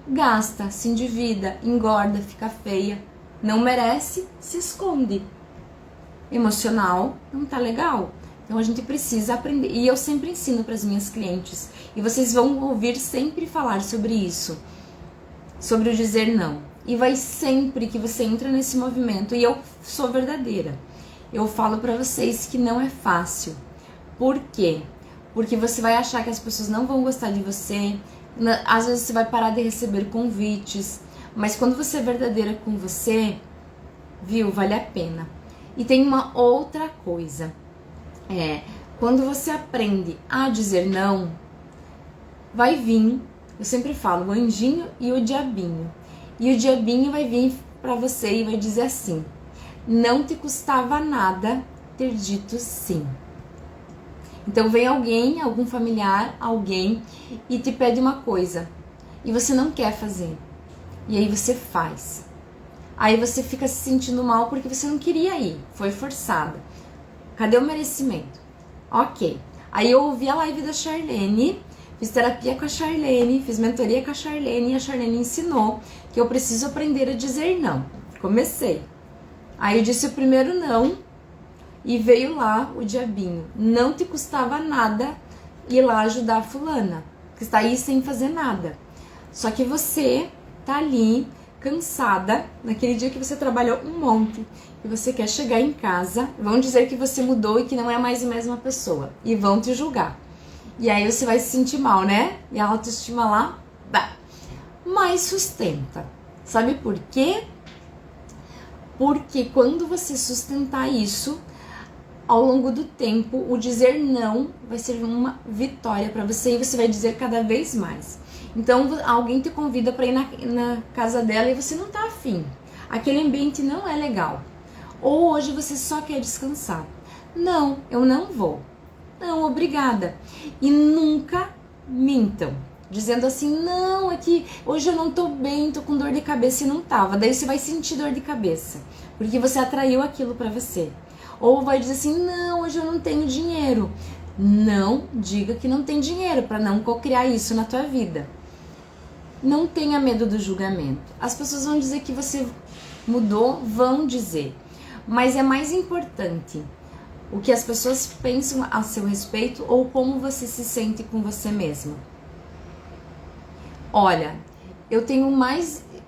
Gasta, se endivida, engorda, fica feia. Não merece, se esconde. Emocional, não tá legal. Então a gente precisa aprender, e eu sempre ensino para as minhas clientes, e vocês vão ouvir sempre falar sobre isso, sobre o dizer não. E vai sempre que você entra nesse movimento, e eu sou verdadeira, eu falo para vocês que não é fácil. Por quê? Porque você vai achar que as pessoas não vão gostar de você, às vezes você vai parar de receber convites, mas quando você é verdadeira com você, viu, vale a pena. E tem uma outra coisa. Quando você aprende a dizer não, vai vir, eu sempre falo, o anjinho e o diabinho. E o diabinho vai vir pra você e vai dizer assim: não te custava nada ter dito sim. Então vem alguém, algum familiar, alguém, e te pede uma coisa, e você não quer fazer. E aí você faz. Aí você fica se sentindo mal porque você não queria ir, foi forçada. Cadê o merecimento? Ok. Aí eu ouvi a live da Charlene, fiz terapia com a Charlene, fiz mentoria com a Charlene, e a Charlene ensinou que eu preciso aprender a dizer não. Comecei. Aí eu disse o primeiro não e veio lá o diabinho. Não te custava nada ir lá ajudar a fulana, que está aí sem fazer nada. Só que você tá ali cansada, naquele dia que você trabalhou um monte, e você quer chegar em casa, vão dizer que você mudou e que não é mais a mesma pessoa, e vão te julgar. E aí você vai se sentir mal, né? E a autoestima lá, bah. Mas sustenta. Sabe por quê? Porque quando você sustentar isso, ao longo do tempo, o dizer não vai ser uma vitória para você, e você vai dizer cada vez mais. Então alguém te convida para ir na casa dela e você não tá afim. Aquele ambiente não é legal. Ou hoje você só quer descansar. Não, eu não vou. Não, obrigada. E nunca mintam, dizendo assim: não, é que hoje eu não tô bem, tô com dor de cabeça, e não tava. Daí você vai sentir dor de cabeça, porque você atraiu aquilo para você. Ou vai dizer assim: não, hoje eu não tenho dinheiro. Não diga que não tem dinheiro, para não cocriar isso na tua vida. Não tenha medo do julgamento. As pessoas vão dizer que você mudou, vão dizer. Mas é mais importante o que as pessoas pensam a seu respeito ou como você se sente com você mesma. Olha, eu tenho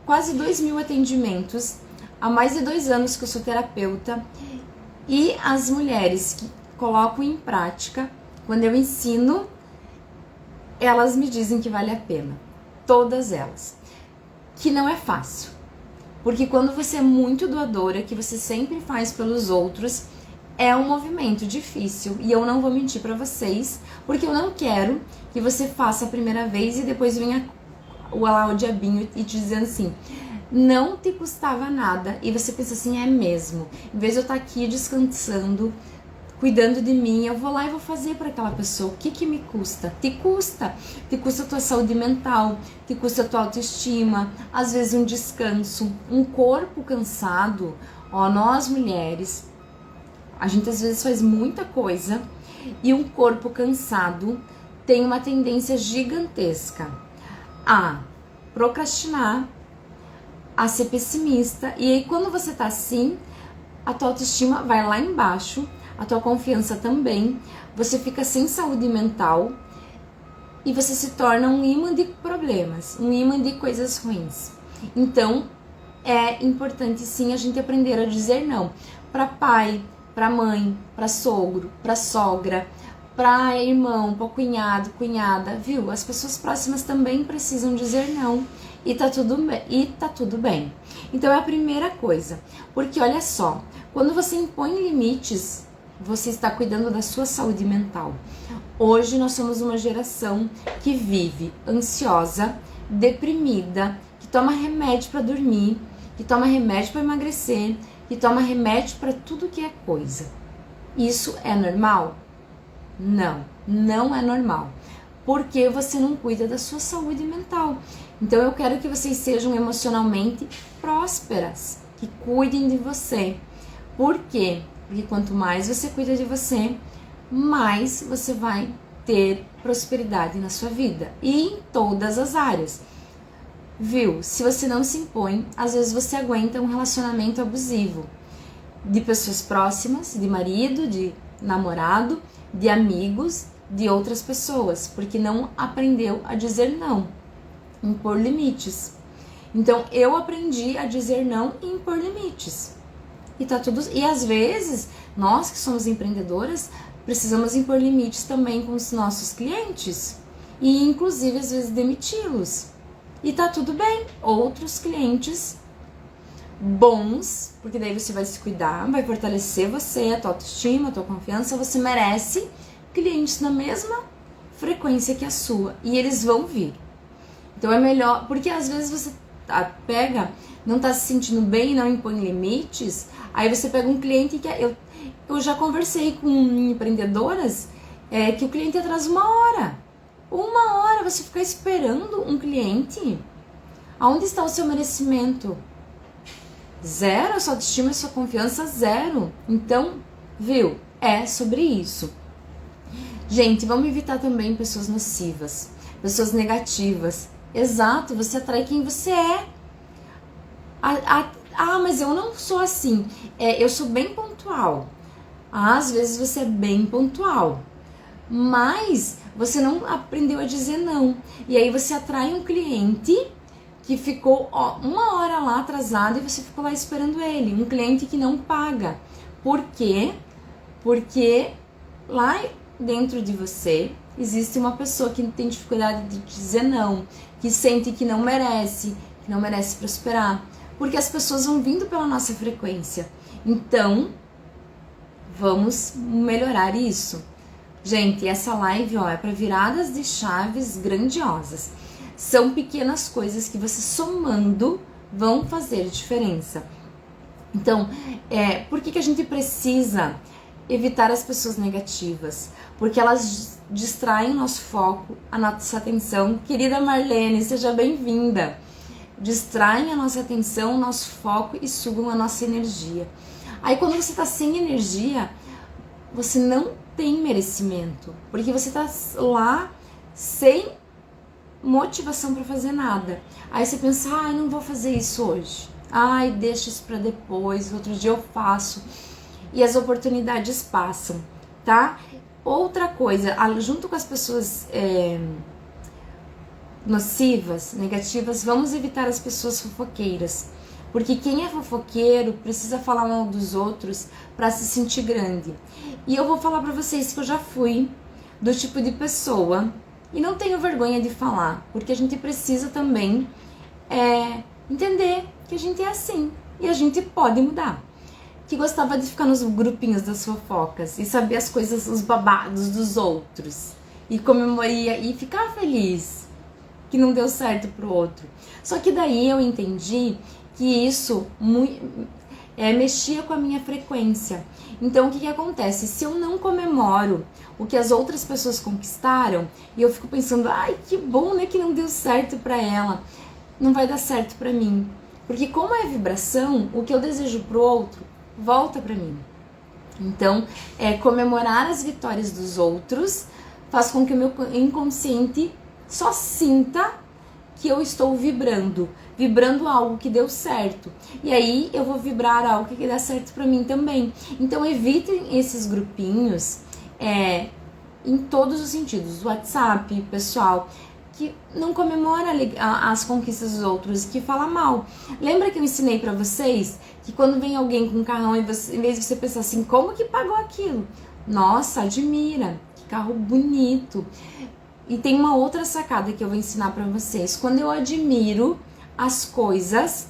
quase 2.000 atendimentos, há mais de 2 anos que eu sou terapeuta, e as mulheres que colocam em prática, quando eu ensino, elas me dizem que vale a pena. Todas elas. Que não é fácil. Porque quando você é muito doadora, que você sempre faz pelos outros, é um movimento difícil. E eu não vou mentir pra vocês, porque eu não quero que você faça a primeira vez e depois venha o diabinho e te dizendo assim, não te custava nada. E você pensa assim, é mesmo. Em vez de eu estar aqui descansando, cuidando de mim, eu vou lá e vou fazer para aquela pessoa. O que me custa? Te custa. Te custa a tua saúde mental, te custa a tua autoestima, às vezes um descanso, um corpo cansado. Ó, nós mulheres, a gente às vezes faz muita coisa e um corpo cansado tem uma tendência gigantesca a procrastinar, a ser pessimista, e aí quando você tá assim, a tua autoestima vai lá embaixo, a tua confiança também, você fica sem saúde mental e você se torna um imã de problemas, um imã de coisas ruins. Então, é importante sim a gente aprender a dizer não para pai, para mãe, para sogro, para sogra, para irmão, para cunhado, cunhada, viu? As pessoas próximas também precisam dizer não e tá tudo bem. Então é a primeira coisa, porque olha só, quando você impõe limites, você está cuidando da sua saúde mental. Hoje nós somos uma geração que vive ansiosa, deprimida, que toma remédio para dormir, que toma remédio para emagrecer, que toma remédio para tudo que é coisa. Isso é normal? Não, não é normal. Porque você não cuida da sua saúde mental. Então eu quero que vocês sejam emocionalmente prósperas, que cuidem de você. Por quê? Porque quanto mais você cuida de você, mais você vai ter prosperidade na sua vida e em todas as áreas. Viu? Se você não se impõe, às vezes você aguenta um relacionamento abusivo de pessoas próximas, de marido, de namorado, de amigos, de outras pessoas, porque não aprendeu a dizer não, impor limites. Então eu aprendi a dizer não e impor limites. E às vezes, nós que somos empreendedoras, precisamos impor limites também com os nossos clientes. E inclusive, às vezes, demiti-los. E tá tudo bem. Outros clientes bons, porque daí você vai se cuidar, vai fortalecer você, a tua autoestima, a tua confiança. Você merece clientes na mesma frequência que a sua. E eles vão vir. Então é melhor, porque às vezes você pega, não tá se sentindo bem, não impõe limites. Aí você pega um cliente que eu já conversei com empreendedoras que o cliente atrasa 1 hora. 1 hora você ficar esperando um cliente. Aonde está o seu merecimento? Zero, a sua autoestima, a sua confiança, zero. Então, viu? É sobre isso. Gente, vamos evitar também pessoas nocivas, pessoas negativas. Exato, você atrai quem você é. Mas eu não sou assim. Eu sou bem pontual. Às vezes você é bem pontual, mas você não aprendeu a dizer não. E aí você atrai um cliente que ficou 1 hora lá atrasado e você ficou lá esperando ele. Um cliente que não paga. Por quê? Porque lá dentro de você existe uma pessoa que tem dificuldade de dizer não, que sente que não merece prosperar. Porque as pessoas vão vindo pela nossa frequência. Então, vamos melhorar isso. Gente, essa live é para viradas de chaves grandiosas. São pequenas coisas que você somando vão fazer diferença. Então, por que a gente precisa evitar as pessoas negativas? Porque elas distraem o nosso foco, a nossa atenção. Querida Marlene, seja bem-vinda. Distraem a nossa atenção, o nosso foco e sugam a nossa energia. Aí quando você tá sem energia, você não tem merecimento, porque você tá lá sem motivação para fazer nada. Aí você pensa, não vou fazer isso hoje. Deixa isso para depois, outro dia eu faço. e as oportunidades passam, tá? Outra coisa, junto com as pessoas nocivas, negativas, vamos evitar as pessoas fofoqueiras. Porque quem é fofoqueiro precisa falar mal dos outros para se sentir grande. E eu vou falar para vocês que eu já fui do tipo de pessoa, e não tenho vergonha de falar, porque a gente precisa também entender que a gente é assim e a gente pode mudar. Que gostava de ficar nos grupinhos das fofocas e saber as coisas, os babados dos outros e comemorar e ficar feliz que não deu certo pro outro. Só que daí eu entendi que isso mexia com a minha frequência. Então o que acontece? Se eu não comemoro o que as outras pessoas conquistaram e eu fico pensando, ai, que bom, né, que não deu certo pra ela, não vai dar certo pra mim. Porque como é vibração, o que eu desejo pro outro volta pra mim. Então, comemorar as vitórias dos outros faz com que o meu inconsciente só sinta que eu estou vibrando algo que deu certo. E aí eu vou vibrar algo que dá certo pra mim também. Então evitem esses grupinhos em todos os sentidos. WhatsApp, pessoal, que não comemora as conquistas dos outros, que fala mal. Lembra que eu ensinei pra vocês que quando vem alguém com um carrão, em vez de você pensar assim, como que pagou aquilo? Nossa, admira, que carro bonito. E tem uma outra sacada que eu vou ensinar pra vocês. Quando eu admiro as coisas,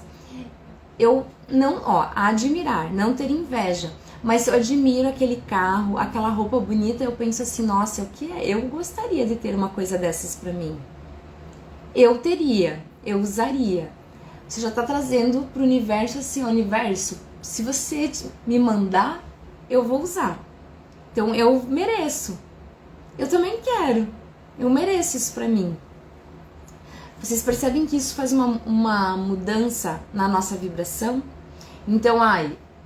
eu não, admirar, não ter inveja. Mas se eu admiro aquele carro, aquela roupa bonita, eu penso assim, nossa, o que é? Eu gostaria de ter uma coisa dessas pra mim. Eu teria, eu usaria. Você já tá trazendo pro universo assim, universo, se você me mandar, eu vou usar. Então eu mereço. Eu também quero. Eu mereço isso pra mim. Vocês percebem que isso faz uma mudança na nossa vibração? Então,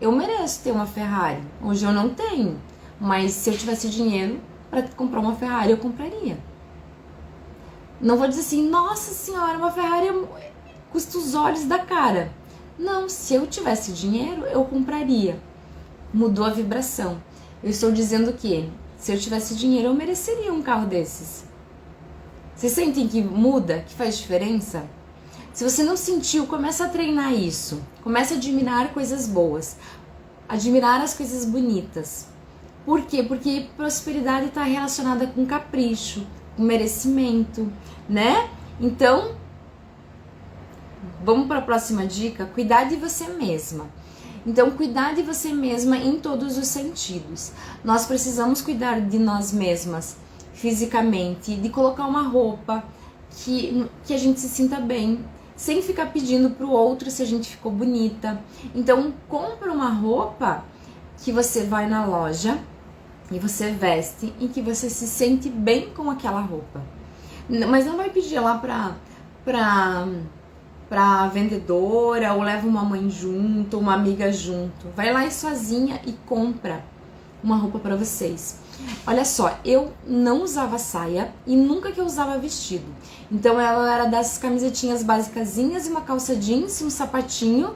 eu mereço ter uma Ferrari. Hoje eu não tenho, mas se eu tivesse dinheiro para comprar uma Ferrari, eu compraria. Não vou dizer assim, nossa senhora, uma Ferrari custa os olhos da cara. Não, se eu tivesse dinheiro, eu compraria. Mudou a vibração. Eu estou dizendo que se eu tivesse dinheiro, eu mereceria um carro desses. Vocês sentem que muda, que faz diferença? Se você não sentiu, começa a treinar isso. Começa a admirar coisas boas. Admirar as coisas bonitas. Por quê? Porque prosperidade está relacionada com capricho, com merecimento, né? Então, vamos para a próxima dica. Cuidar de você mesma. Então, cuidar de você mesma em todos os sentidos. Nós precisamos cuidar de nós mesmas fisicamente, de colocar uma roupa que a gente se sinta bem, sem ficar pedindo pro outro se a gente ficou bonita. Então, compra uma roupa que você vai na loja e você veste e que você se sente bem com aquela roupa. Mas não vai pedir lá pra vendedora, ou leva uma mãe junto, uma amiga junto. Vai lá sozinha e compra uma roupa pra vocês. Olha só, eu não usava saia e nunca que eu usava vestido. Então ela era dessas camisetinhas basicazinhas e uma calça jeans e um sapatinho,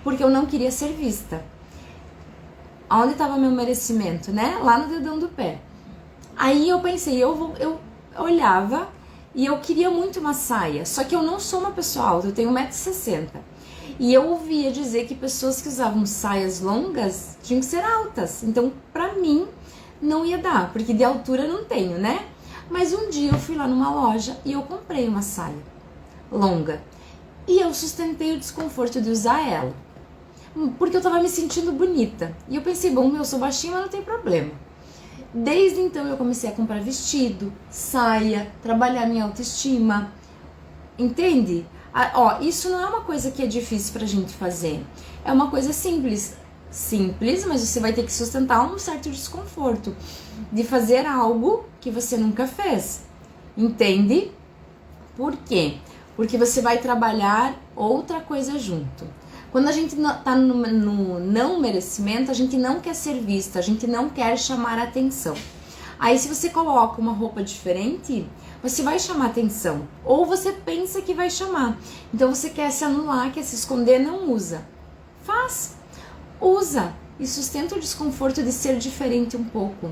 porque eu não queria ser vista. Onde estava meu merecimento, né? Lá no dedão do pé. Aí eu pensei, eu olhava e eu queria muito uma saia, só que eu não sou uma pessoa alta, eu tenho 1,60 m. E eu ouvia dizer que pessoas que usavam saias longas tinham que ser altas. Então, pra mim, não ia dar, porque de altura eu não tenho, né? Mas um dia eu fui lá numa loja e eu comprei uma saia longa. E eu sustentei o desconforto de usar ela, porque eu tava me sentindo bonita. E eu pensei, bom, eu sou baixinha, mas não tem problema. Desde então eu comecei a comprar vestido, saia, trabalhar minha autoestima. Entende? Isso não é uma coisa que é difícil pra gente fazer. É uma coisa simples. Simples, mas você vai ter que sustentar um certo desconforto de fazer algo que você nunca fez. Entende? Por quê? Porque você vai trabalhar outra coisa junto. Quando a gente tá no não merecimento, a gente não quer ser vista, a gente não quer chamar atenção. Aí se você coloca uma roupa diferente, você vai chamar atenção. Ou você pensa que vai chamar. Então você quer se anular, quer se esconder, não usa. Faz. Usa. e sustenta o desconforto de ser diferente um pouco.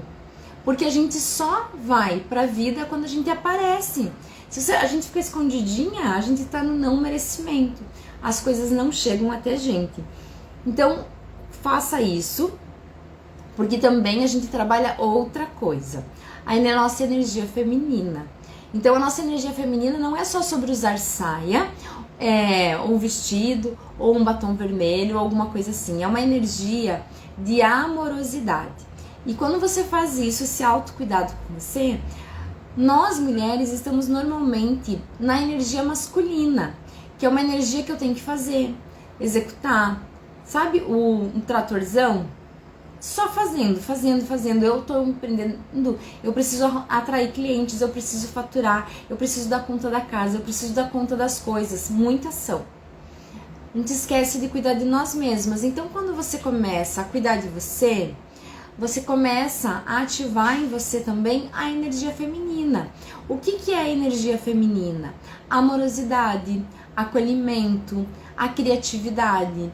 Porque a gente só vai pra vida quando a gente aparece. Se a gente fica escondidinha, a gente tá no não merecimento. As coisas não chegam até a gente. Então, faça isso, porque também a gente trabalha outra coisa. Aí na nossa energia feminina. Então, a nossa energia feminina não é só sobre usar saia, ou um vestido, ou um batom vermelho, ou alguma coisa assim. É uma energia de amorosidade. E quando você faz isso, esse autocuidado com você, nós mulheres estamos normalmente na energia masculina, que é uma energia que eu tenho que fazer, executar. Sabe um tratorzão? Só fazendo. Eu tô empreendendo, eu preciso atrair clientes, eu preciso faturar, eu preciso dar conta da casa, eu preciso dar conta das coisas. Muita ação. A gente esquece de cuidar de nós mesmas. Então, quando você começa a cuidar de você, você começa a ativar em você também a energia feminina. O que é a energia feminina? Amorosidade, acolhimento, a criatividade.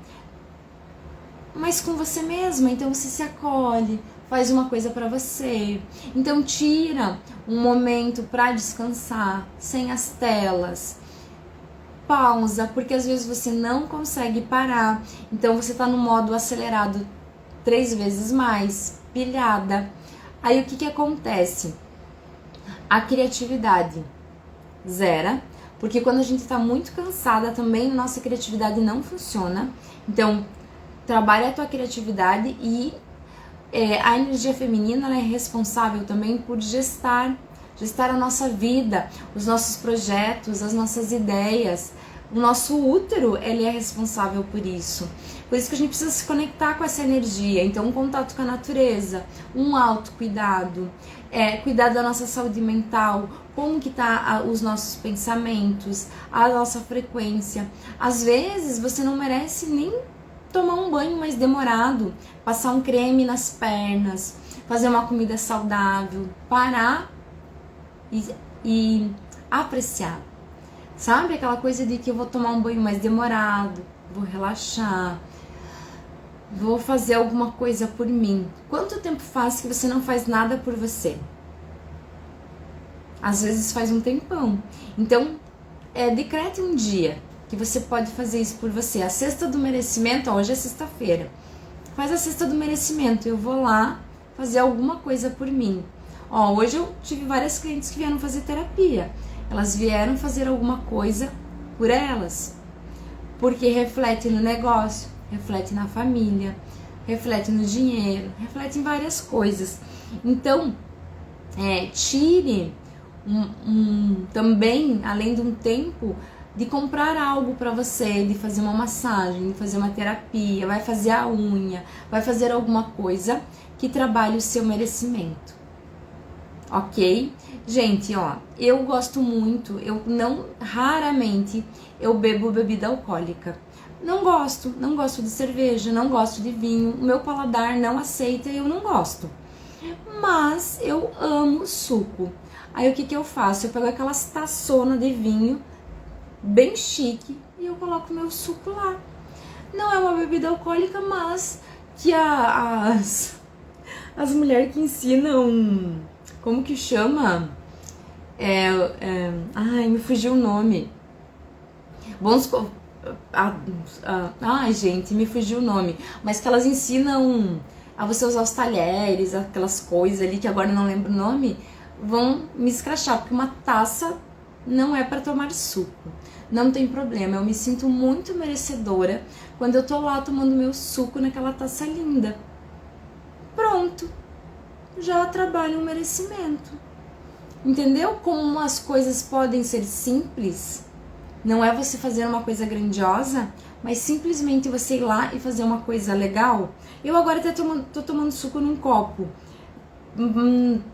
Mas com você mesma, então você se acolhe, faz uma coisa pra você. Então tira um momento pra descansar, sem as telas. Pausa, porque às vezes você não consegue parar. Então você tá no modo acelerado 3 vezes mais, pilhada. Aí o que acontece? A criatividade zera, porque quando a gente tá muito cansada também, nossa criatividade não funciona. Então, trabalha a tua criatividade e a energia feminina, ela é responsável também por gestar a nossa vida, os nossos projetos, as nossas ideias. O nosso útero, ele é responsável por isso. Por isso que a gente precisa se conectar com essa energia. Então, um contato com a natureza, um autocuidado, cuidar da nossa saúde mental, como que tá os nossos pensamentos, a nossa frequência. Às vezes, você não merece nem tomar um banho mais demorado, passar um creme nas pernas, fazer uma comida saudável, parar e apreciar. Sabe aquela coisa de que eu vou tomar um banho mais demorado, vou relaxar, vou fazer alguma coisa por mim. Quanto tempo faz que você não faz nada por você? Às vezes faz um tempão. Então, decrete um dia que você pode fazer isso por você. A cesta do merecimento, hoje é sexta-feira. Faz a cesta do merecimento. Eu vou lá fazer alguma coisa por mim. Hoje eu tive várias clientes que vieram fazer terapia. Elas vieram fazer alguma coisa por elas. Porque reflete no negócio, reflete na família, reflete no dinheiro, reflete em várias coisas. Então, tire também, além de um tempo, de comprar algo para você, de fazer uma massagem, de fazer uma terapia, vai fazer a unha, vai fazer alguma coisa que trabalhe o seu merecimento. Ok? Gente, eu gosto muito, raramente eu bebo bebida alcoólica. Não gosto de cerveja, não gosto de vinho, o meu paladar não aceita e eu não gosto. Mas eu amo suco. Aí o que eu faço? Eu pego aquelas taçonas de vinho bem chique e eu coloco meu suco lá. Não é uma bebida alcoólica, mas que as mulheres que ensinam, como que chama? Ai, me fugiu o nome. Ai, gente, me fugiu o nome. Mas que elas ensinam a você usar os talheres, aquelas coisas ali que agora eu não lembro o nome, vão me escrachar, porque uma taça não é para tomar suco. Não tem problema, eu me sinto muito merecedora quando eu tô lá tomando meu suco naquela taça linda. Pronto, já trabalho um merecimento. Entendeu como as coisas podem ser simples? Não é você fazer uma coisa grandiosa, mas simplesmente você ir lá e fazer uma coisa legal. Eu agora até tô tomando suco num copo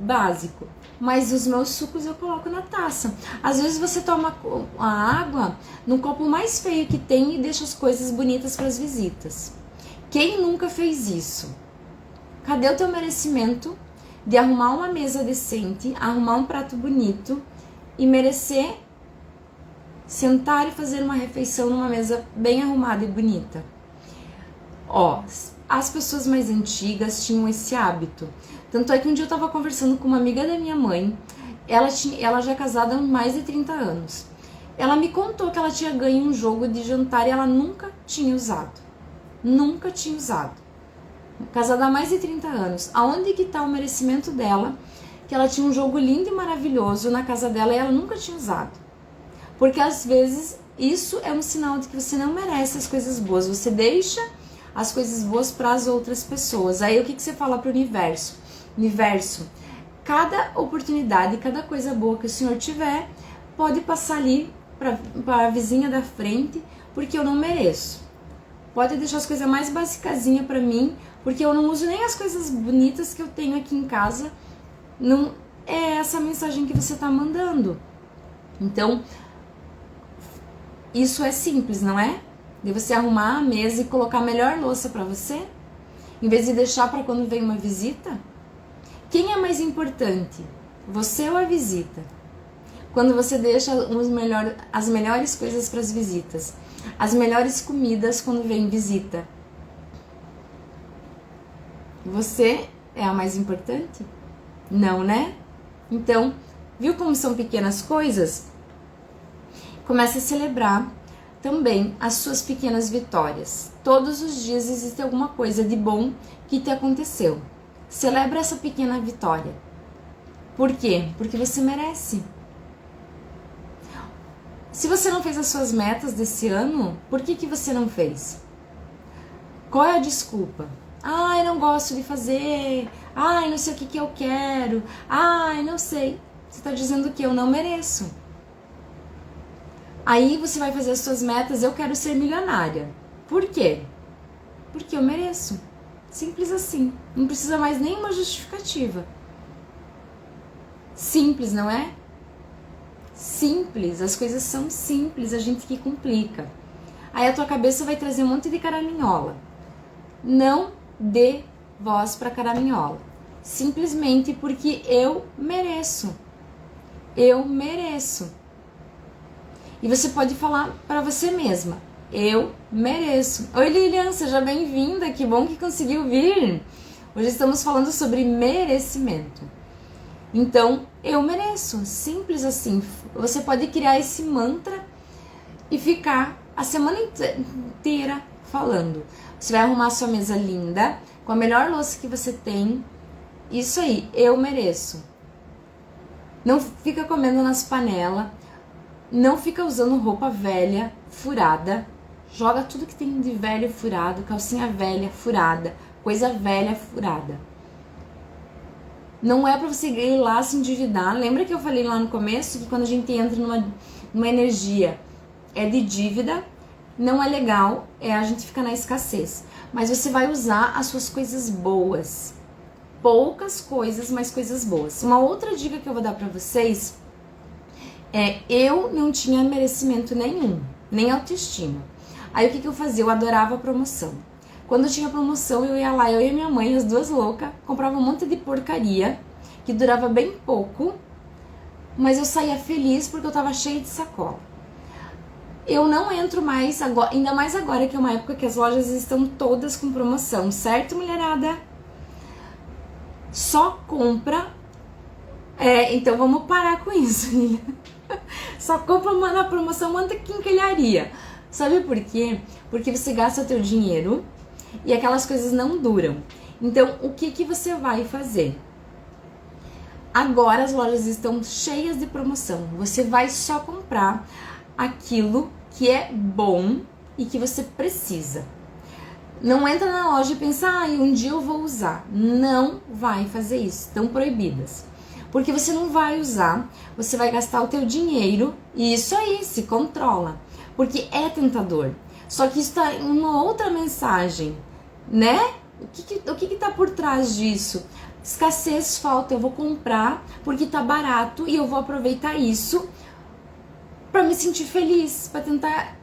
básico, mas os meus sucos eu coloco na taça. Às vezes você toma a água no copo mais feio que tem e deixa as coisas bonitas para as visitas. Quem nunca fez isso? Cadê o teu merecimento de arrumar uma mesa decente, arrumar um prato bonito e merecer sentar e fazer uma refeição numa mesa bem arrumada e bonita? as pessoas mais antigas tinham esse hábito. Tanto é que um dia eu tava conversando com uma amiga da minha mãe, ela já é casada há mais de 30 anos. Ela me contou que ela tinha ganho um jogo de jantar e ela nunca tinha usado. Nunca tinha usado. Casada há mais de 30 anos. Aonde que tá o merecimento dela? Que ela tinha um jogo lindo e maravilhoso na casa dela e ela nunca tinha usado. Porque às vezes isso é um sinal de que você não merece as coisas boas. Você deixa as coisas boas para as outras pessoas. Aí o que você fala para o universo? Universo, cada oportunidade, cada coisa boa que o Senhor tiver, pode passar ali para a vizinha da frente, porque eu não mereço. Pode deixar as coisas mais basicazinhas para mim, porque eu não uso nem as coisas bonitas que eu tenho aqui em casa. Não é essa a mensagem que você está mandando. Então, isso é simples, não é? De você arrumar a mesa e colocar a melhor louça para você, em vez de deixar para quando vem uma visita. Quem é mais importante? Você ou a visita? Quando você deixa as melhores coisas para as visitas, as melhores comidas quando vem visita, você é a mais importante? Não, né? Então, viu como são pequenas coisas? Comece a celebrar também as suas pequenas vitórias. Todos os dias existe alguma coisa de bom que te aconteceu. Celebra essa pequena vitória. Por quê? Porque você merece. Se você não fez as suas metas desse ano, por que você não fez? Qual é a desculpa? Ai, não gosto de fazer. Ai, não sei o que eu quero. Ai, não sei. Você está dizendo que eu não mereço. Aí você vai fazer as suas metas. Eu quero ser milionária. Por quê? Porque eu mereço. Simples assim. Não precisa mais nenhuma justificativa. Simples, não é? Simples. As coisas são simples. A gente que complica. Aí a tua cabeça vai trazer um monte de caraminhola. Não dê voz para caraminhola. Simplesmente porque eu mereço. Eu mereço. E você pode falar para você mesma. Eu mereço. Oi Lilian, seja bem-vinda. Que bom que conseguiu vir. Hoje estamos falando sobre merecimento. Então, eu mereço. Simples assim. Você pode criar esse mantra e ficar a semana inteira falando. Você vai arrumar a sua mesa linda, com a melhor louça que você tem. Isso aí, eu mereço. Não fica comendo nas panelas. Não fica usando roupa velha, furada. Joga tudo que tem de velho furado, calcinha velha furada, coisa velha furada. Não é pra você ir lá se endividar. Lembra que eu falei lá no começo que quando a gente entra numa energia é de dívida, não é legal, a gente fica na escassez. Mas você vai usar as suas coisas boas. Poucas coisas, mas coisas boas. Uma outra dica que eu vou dar pra vocês eu não tinha merecimento nenhum, nem autoestima. Aí o que eu fazia? Eu adorava promoção. Quando tinha promoção, eu ia lá, eu e minha mãe, as duas loucas, comprava um monte de porcaria, que durava bem pouco, mas eu saía feliz porque eu tava cheia de sacola. Eu não entro mais, agora, ainda mais agora que é uma época que as lojas estão todas com promoção, certo, mulherada? Só compra... então vamos parar com isso, Lilian. Só compra na promoção, manda quinquilharia. Sabe por quê? Porque você gasta o teu dinheiro e aquelas coisas não duram. Então, o que você vai fazer? Agora as lojas estão cheias de promoção. Você vai só comprar aquilo que é bom e que você precisa. Não entra na loja e pensa, um dia eu vou usar. Não vai fazer isso. Estão proibidas. Porque você não vai usar, você vai gastar o teu dinheiro e isso aí, se controla. Porque é tentador. Só que isso tá em uma outra mensagem, né? O que tá por trás disso? Escassez, falta, eu vou comprar porque tá barato e eu vou aproveitar isso pra me sentir feliz, pra tentar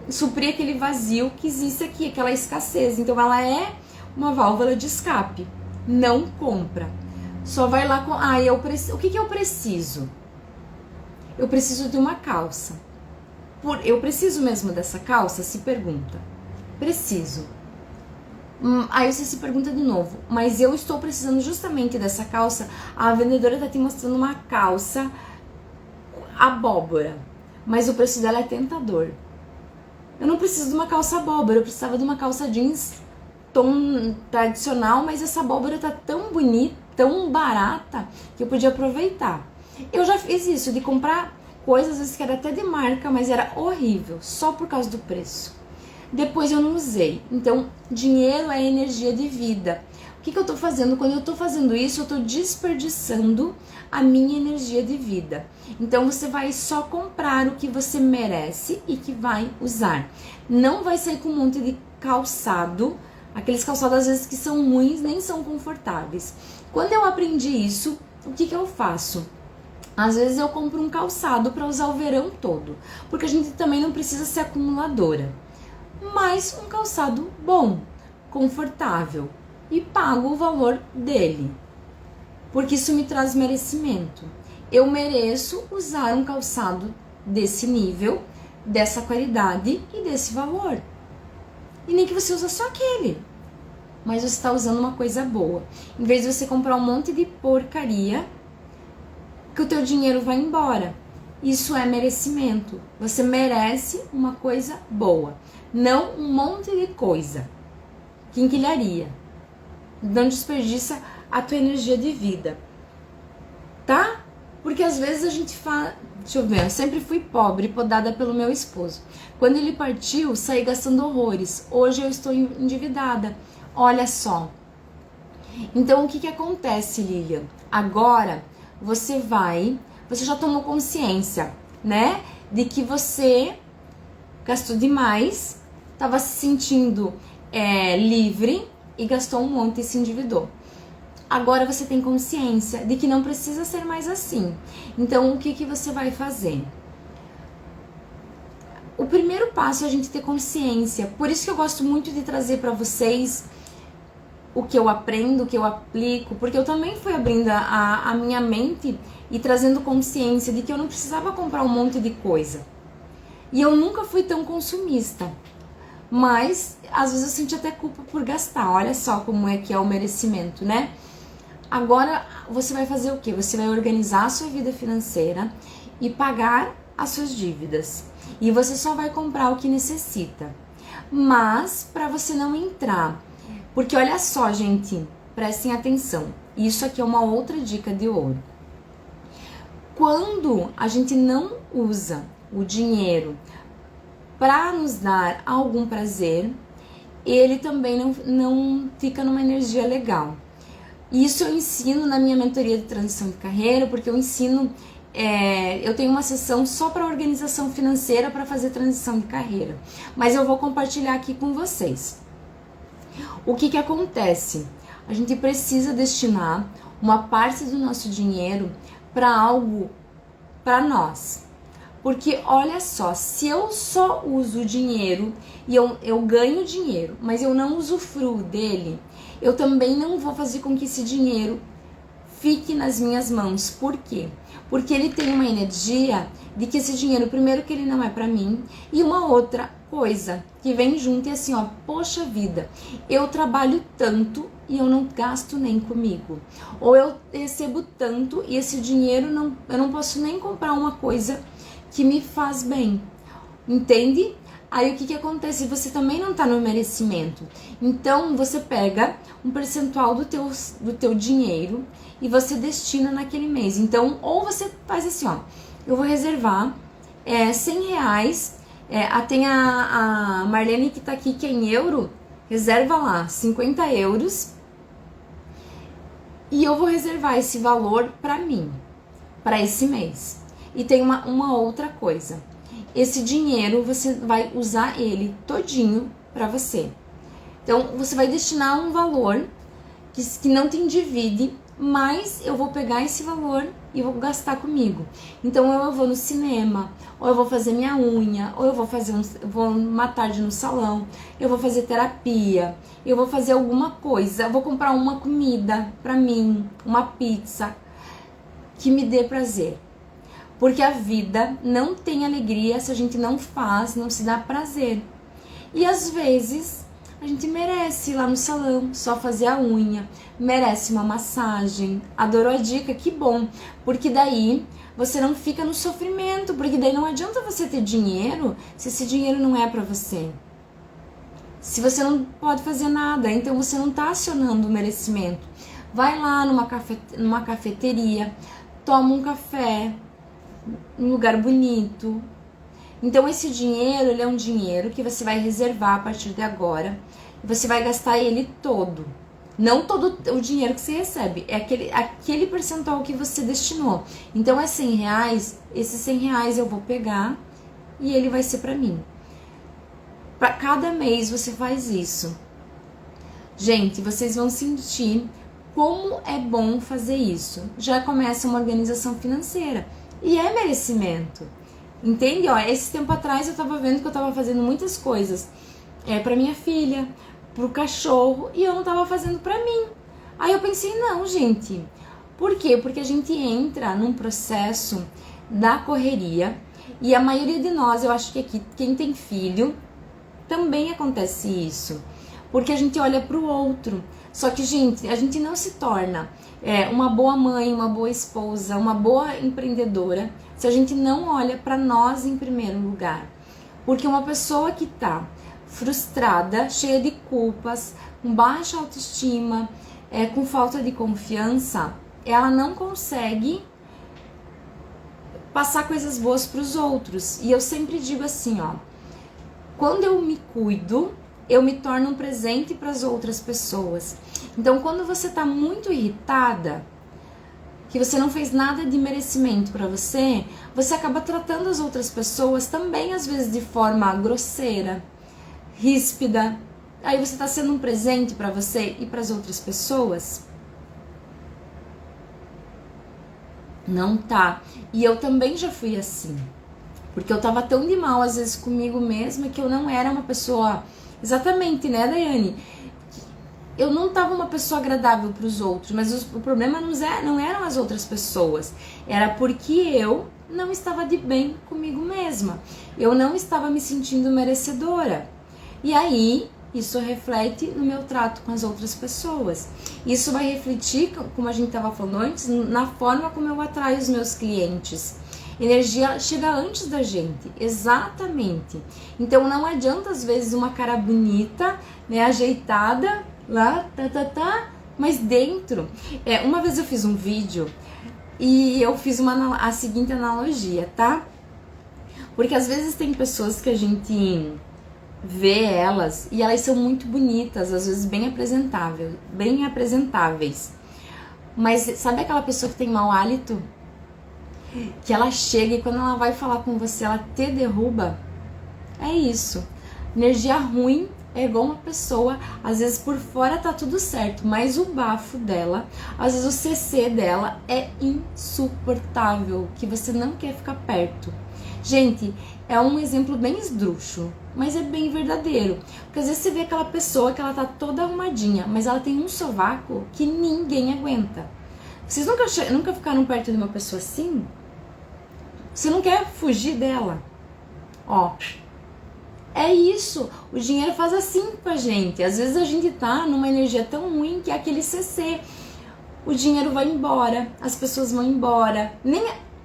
suprir aquele vazio que existe aqui, aquela escassez. Então ela é uma válvula de escape. Não compra. Só vai lá com... o que eu preciso? Eu preciso de uma calça. Eu preciso mesmo dessa calça? Se pergunta. Preciso. Aí você se pergunta de novo, mas eu estou precisando justamente dessa calça. A vendedora tá te mostrando uma calça abóbora, mas o preço dela é tentador. Eu não preciso de uma calça abóbora, eu precisava de uma calça jeans tom tradicional, mas essa abóbora tá tão bonita, tão barata, que eu podia aproveitar. Eu já fiz isso, de comprar coisas, às vezes que era até de marca, mas era horrível, só por causa do preço. Depois eu não usei. Então, dinheiro é energia de vida. O que eu tô fazendo? Quando eu tô fazendo isso, eu tô desperdiçando a minha energia de vida. Então, você vai só comprar o que você merece e que vai usar. Não vai sair com um monte de calçado, aqueles calçados às vezes que são ruins, nem são confortáveis. Quando eu aprendi isso, o que eu faço? Às vezes eu compro um calçado para usar o verão todo, porque a gente também não precisa ser acumuladora. Mas um calçado bom, confortável, e pago o valor dele, porque isso me traz merecimento. Eu mereço usar um calçado desse nível, dessa qualidade e desse valor. E nem que você usa só aquele, mas você está usando uma coisa boa. Em vez de você comprar um monte de porcaria, que o teu dinheiro vai embora. Isso é merecimento. Você merece uma coisa boa, não um monte de coisa. Quinquilharia. Não desperdiça a tua energia de vida, tá? Porque às vezes a gente fala... Deixa eu ver, eu sempre fui pobre, podada pelo meu esposo. Quando ele partiu, saí gastando horrores. Hoje eu estou endividada. Olha só. Então, o que acontece, Lilian? Agora, você já tomou consciência, né? De que você gastou demais, estava se sentindo livre e gastou um monte e se endividou. Agora você tem consciência de que não precisa ser mais assim. Então, o que você vai fazer? O primeiro passo é a gente ter consciência. Por isso que eu gosto muito de trazer para vocês o que eu aprendo, o que eu aplico, porque eu também fui abrindo a minha mente e trazendo consciência de que eu não precisava comprar um monte de coisa. E eu nunca fui tão consumista. Mas, às vezes eu senti até culpa por gastar. Olha só como é que é o merecimento, né? Agora, você vai fazer o quê? Você vai organizar a sua vida financeira e pagar as suas dívidas. E você só vai comprar o que necessita. Mas, para você não entrar... Porque olha só, gente, prestem atenção. Isso aqui é uma outra dica de ouro. Quando a gente não usa o dinheiro para nos dar algum prazer, ele também não fica numa energia legal. Isso eu ensino na minha mentoria de transição de carreira, porque eu ensino, eu tenho uma sessão só para organização financeira para fazer transição de carreira, mas eu vou compartilhar aqui com vocês. O que acontece? A gente precisa destinar uma parte do nosso dinheiro para algo para nós. Porque olha só, se eu só uso o dinheiro e eu ganho dinheiro, mas eu não usufruo dele, eu também não vou fazer com que esse dinheiro fique nas minhas mãos. Por quê? Porque ele tem uma energia de que esse dinheiro, primeiro que ele não é pra mim, e uma outra coisa que vem junto é assim, ó, poxa vida, eu trabalho tanto e eu não gasto nem comigo. Ou eu recebo tanto e esse dinheiro eu não posso nem comprar uma coisa que me faz bem, entende? Aí o que acontece? Você também não tá no merecimento. Então você pega um percentual do teu dinheiro e você destina naquele mês. Então, ou você faz assim, ó, eu vou reservar R$100, tem a Marlene que tá aqui, que é em euro, reserva lá 50 euros e eu vou reservar esse valor pra mim, pra esse mês. E tem uma outra coisa. Esse dinheiro, você vai usar ele todinho pra você. Então, você vai destinar um valor que não te endivide, mas eu vou pegar esse valor e vou gastar comigo. Então, eu vou no cinema, ou eu vou fazer minha unha, ou eu vou uma tarde no salão, eu vou fazer terapia, eu vou fazer alguma coisa, eu vou comprar uma comida pra mim, uma pizza, que me dê prazer. Porque a vida não tem alegria se a gente não se dá prazer. E às vezes A gente merece ir lá no salão, só fazer a unha, merece uma massagem. Adorou a dica? Que bom, porque daí você não fica no sofrimento, porque daí não adianta você ter dinheiro se esse dinheiro não é pra você. Se você não pode fazer nada, então você não tá acionando o merecimento. Vai lá numa cafeteria, toma um café, num lugar bonito. Então esse dinheiro, ele é um dinheiro que você vai reservar a partir de agora. E você vai gastar ele todo. Não todo o dinheiro que você recebe, é aquele percentual que você destinou. Então é R$100, esses R$100 eu vou pegar e ele vai ser pra mim. Para cada mês você faz isso. Gente, vocês vão sentir como é bom fazer isso. Já começa uma organização financeira e é merecimento. Entende? Ó, esse tempo atrás eu tava vendo que eu tava fazendo muitas coisas para minha filha, pro cachorro, e eu não tava fazendo pra mim. Aí eu pensei, não, gente. Por quê? Porque a gente entra num processo da correria e a maioria de nós, eu acho que aqui, quem tem filho, também acontece isso, porque a gente olha para o outro. Só que, gente, a gente não se torna uma boa mãe, uma boa esposa, uma boa empreendedora se a gente não olha para nós em primeiro lugar. Porque uma pessoa que tá frustrada, cheia de culpas, com baixa autoestima, com falta de confiança, ela não consegue passar coisas boas para os outros. E eu sempre digo assim, ó, quando eu me cuido, eu me torno um presente para as outras pessoas. Então, quando você tá muito irritada, que você não fez nada de merecimento para você, você acaba tratando as outras pessoas também, às vezes, de forma grosseira, ríspida. Aí você tá sendo um presente para você e para as outras pessoas? Não tá. E eu também já fui assim. Porque eu tava tão de mal, às vezes, comigo mesma, que eu não era uma pessoa... Exatamente, né, Daiane? Eu não tava uma pessoa agradável pros outros, mas o problema não eram as outras pessoas. Era porque eu não estava de bem comigo mesma. Eu não estava me sentindo merecedora. E aí, isso reflete no meu trato com as outras pessoas. Isso vai refletir, como a gente tava falando antes, na forma como eu atraio os meus clientes. Energia chega antes da gente, exatamente. Então não adianta às vezes uma cara bonita, né, ajeitada lá, mas dentro. Uma vez eu fiz um vídeo e eu fiz a seguinte analogia, tá? Porque às vezes tem pessoas que a gente vê elas e elas são muito bonitas, às vezes bem apresentáveis. Mas sabe aquela pessoa que tem mau hálito? Que ela chega e quando ela vai falar com você, ela te derruba. É isso. Energia ruim é igual uma pessoa, às vezes por fora tá tudo certo, mas o bafo dela, às vezes o CC dela é insuportável, que você não quer ficar perto. Gente, é um exemplo bem esdrúxulo, mas é bem verdadeiro. Porque às vezes você vê aquela pessoa que ela tá toda arrumadinha, mas ela tem um sovaco que ninguém aguenta. Vocês nunca ficaram perto de uma pessoa assim? Você não quer fugir dela. Ó, é isso. O dinheiro faz assim com a gente. Às vezes a gente tá numa energia tão ruim que é aquele CC. O dinheiro vai embora, as pessoas vão embora.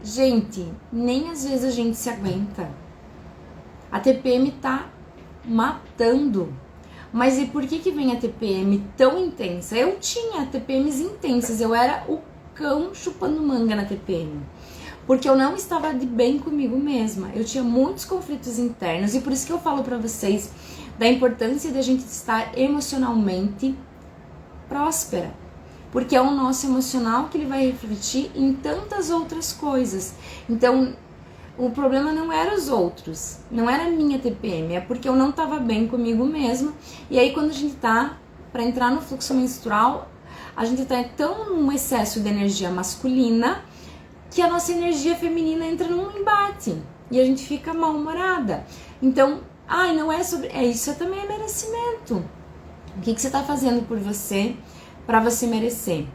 Gente, nem às vezes a gente se aguenta. A TPM tá matando. Mas e por que vem a TPM tão intensa? Eu tinha TPMs intensas, eu era o cão chupando manga na TPM. Porque eu não estava de bem comigo mesma. Eu tinha muitos conflitos internos e por isso que eu falo pra vocês da importância de a gente estar emocionalmente próspera. Porque é o nosso emocional que ele vai refletir em tantas outras coisas. Então, o problema não era os outros, não era a minha TPM, é porque eu não estava bem comigo mesma. E aí quando a gente tá para entrar no fluxo menstrual, a gente tá tão num excesso de energia masculina que a nossa energia feminina entra num embate e a gente fica mal-humorada. Então, não é sobre... isso também é merecimento. O que você tá fazendo por você para você merecer?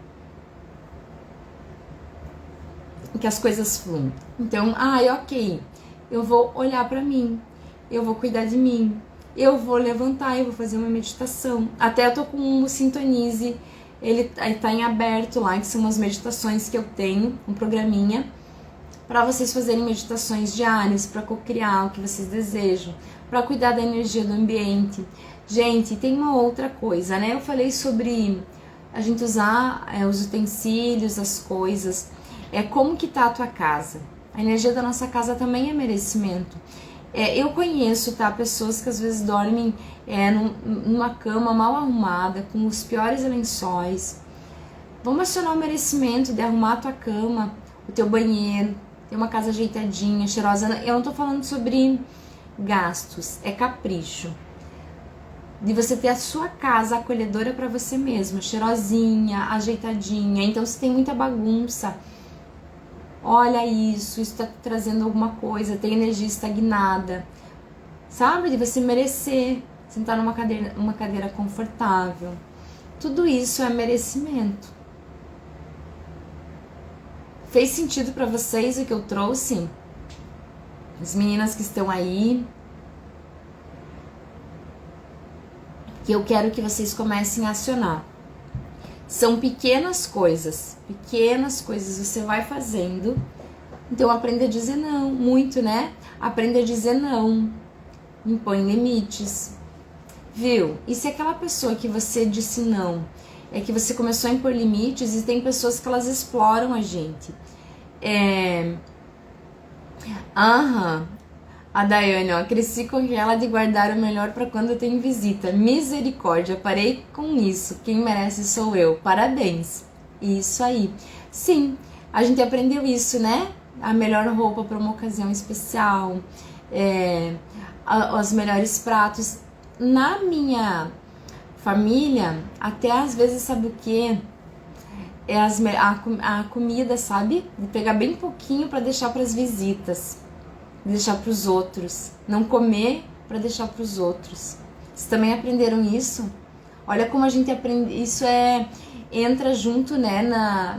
Que as coisas fluam. Então, ok, eu vou olhar pra mim, eu vou cuidar de mim, eu vou levantar e vou fazer uma meditação. Até eu tô com o Sintonize, ele tá em aberto lá, que são as meditações que eu tenho, um programinha, para vocês fazerem meditações diárias, para co-criar o que vocês desejam, para cuidar da energia do ambiente. Gente, tem uma outra coisa, né? Eu falei sobre a gente usar os utensílios, as coisas, como que tá a tua casa. A energia da nossa casa também é merecimento. Eu conheço, tá, pessoas que às vezes dormem numa cama mal arrumada, com os piores lençóis. Vamos acionar o merecimento de arrumar a tua cama, o teu banheiro, ter uma casa ajeitadinha, cheirosa. Eu não tô falando sobre gastos, é capricho. De você ter a sua casa acolhedora para você mesma, cheirosinha, ajeitadinha. Então, se tem muita bagunça, olha isso tá trazendo alguma coisa, tem energia estagnada, sabe? De você merecer sentar numa cadeira confortável. Tudo isso é merecimento. Fez sentido para vocês o que eu trouxe? As meninas que estão aí, que eu quero que vocês comecem a acionar. São pequenas coisas você vai fazendo. Então aprenda a dizer não, muito, né? Aprenda a dizer não, impõe limites, viu? E se aquela pessoa que você disse não, que você começou a impor limites, e tem pessoas que elas exploram a gente. A Daiane, ó, cresci com ela de guardar o melhor para quando tem visita. Misericórdia, parei com isso. Quem merece sou eu. Parabéns. Isso aí. Sim, a gente aprendeu isso, né? A melhor roupa para uma ocasião especial, os melhores pratos. Na minha família, até às vezes, sabe o que? A comida, sabe? De pegar bem pouquinho para deixar para as visitas. Deixar para os outros, não comer para deixar para os outros. Vocês também aprenderam isso? Olha como a gente aprende, isso entra junto, né,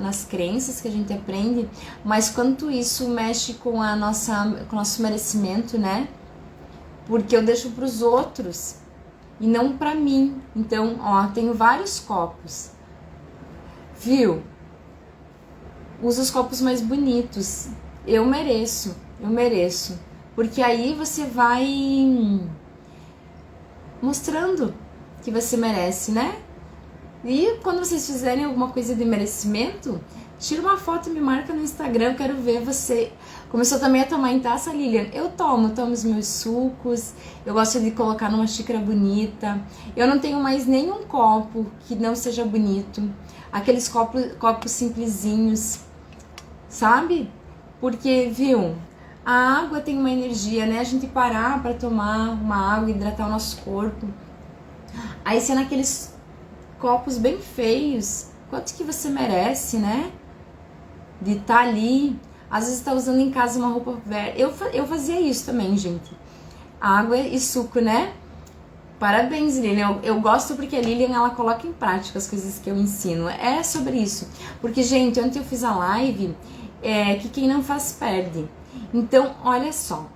nas crenças que a gente aprende, mas quanto isso mexe com o nosso merecimento, né? Porque eu deixo para os outros e não para mim. Então, ó, tenho vários copos, viu? Usa os copos mais bonitos. Eu mereço. Porque aí você vai mostrando que você merece, né? E quando vocês fizerem alguma coisa de merecimento, tira uma foto e me marca no Instagram, eu quero ver você. Começou também a tomar em taça, Lilian? Eu tomo os meus sucos, eu gosto de colocar numa xícara bonita. Eu não tenho mais nenhum copo que não seja bonito. Aqueles copos simplesinhos, sabe? Porque, viu? A água tem uma energia, né? A gente parar para tomar uma água, hidratar o nosso corpo. Aí, se é naqueles copos bem feios, quanto que você merece, né? De estar ali. Às vezes tá usando em casa uma roupa verde. Eu fazia isso também, gente. Água e suco, né? Parabéns, Lilian. Eu gosto porque a Lilian, ela coloca em prática as coisas que eu ensino. É sobre isso. Porque, gente, ontem eu fiz a live que quem não faz, perde. Então, olha só,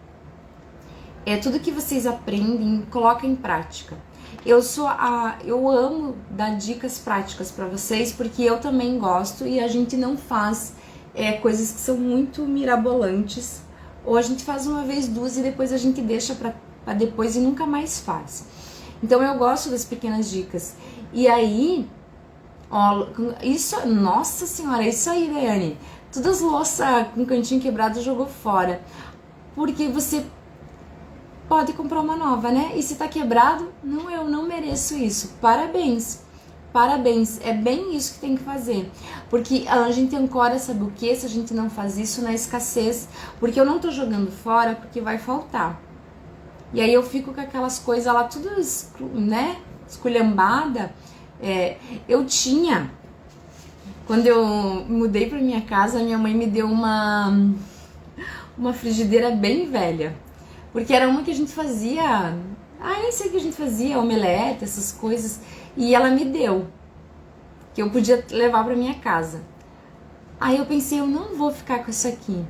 tudo que vocês aprendem, coloca em prática. Eu amo dar dicas práticas para vocês, porque eu também gosto e a gente não faz coisas que são muito mirabolantes, ou a gente faz uma vez, duas e depois a gente deixa para depois e nunca mais faz. Então eu gosto das pequenas dicas. E aí, ó, isso, nossa senhora, isso aí, Daiane. Todas as louças com cantinho quebrado jogou fora. Porque você pode comprar uma nova, né? E se tá quebrado, eu não mereço isso. Parabéns. Parabéns. É bem isso que tem que fazer. Porque a gente ancora, sabe o que? Se a gente não faz isso na escassez. Porque eu não tô jogando fora porque vai faltar. E aí eu fico com aquelas coisas lá tudo, né? Esculhambada. Eu tinha... Quando eu mudei pra minha casa, minha mãe me deu uma frigideira bem velha. Porque era uma que a gente fazia... nem sei o que a gente fazia, omelete, essas coisas. E ela me deu, que eu podia levar pra minha casa. Aí eu pensei, eu não vou ficar com isso aqui.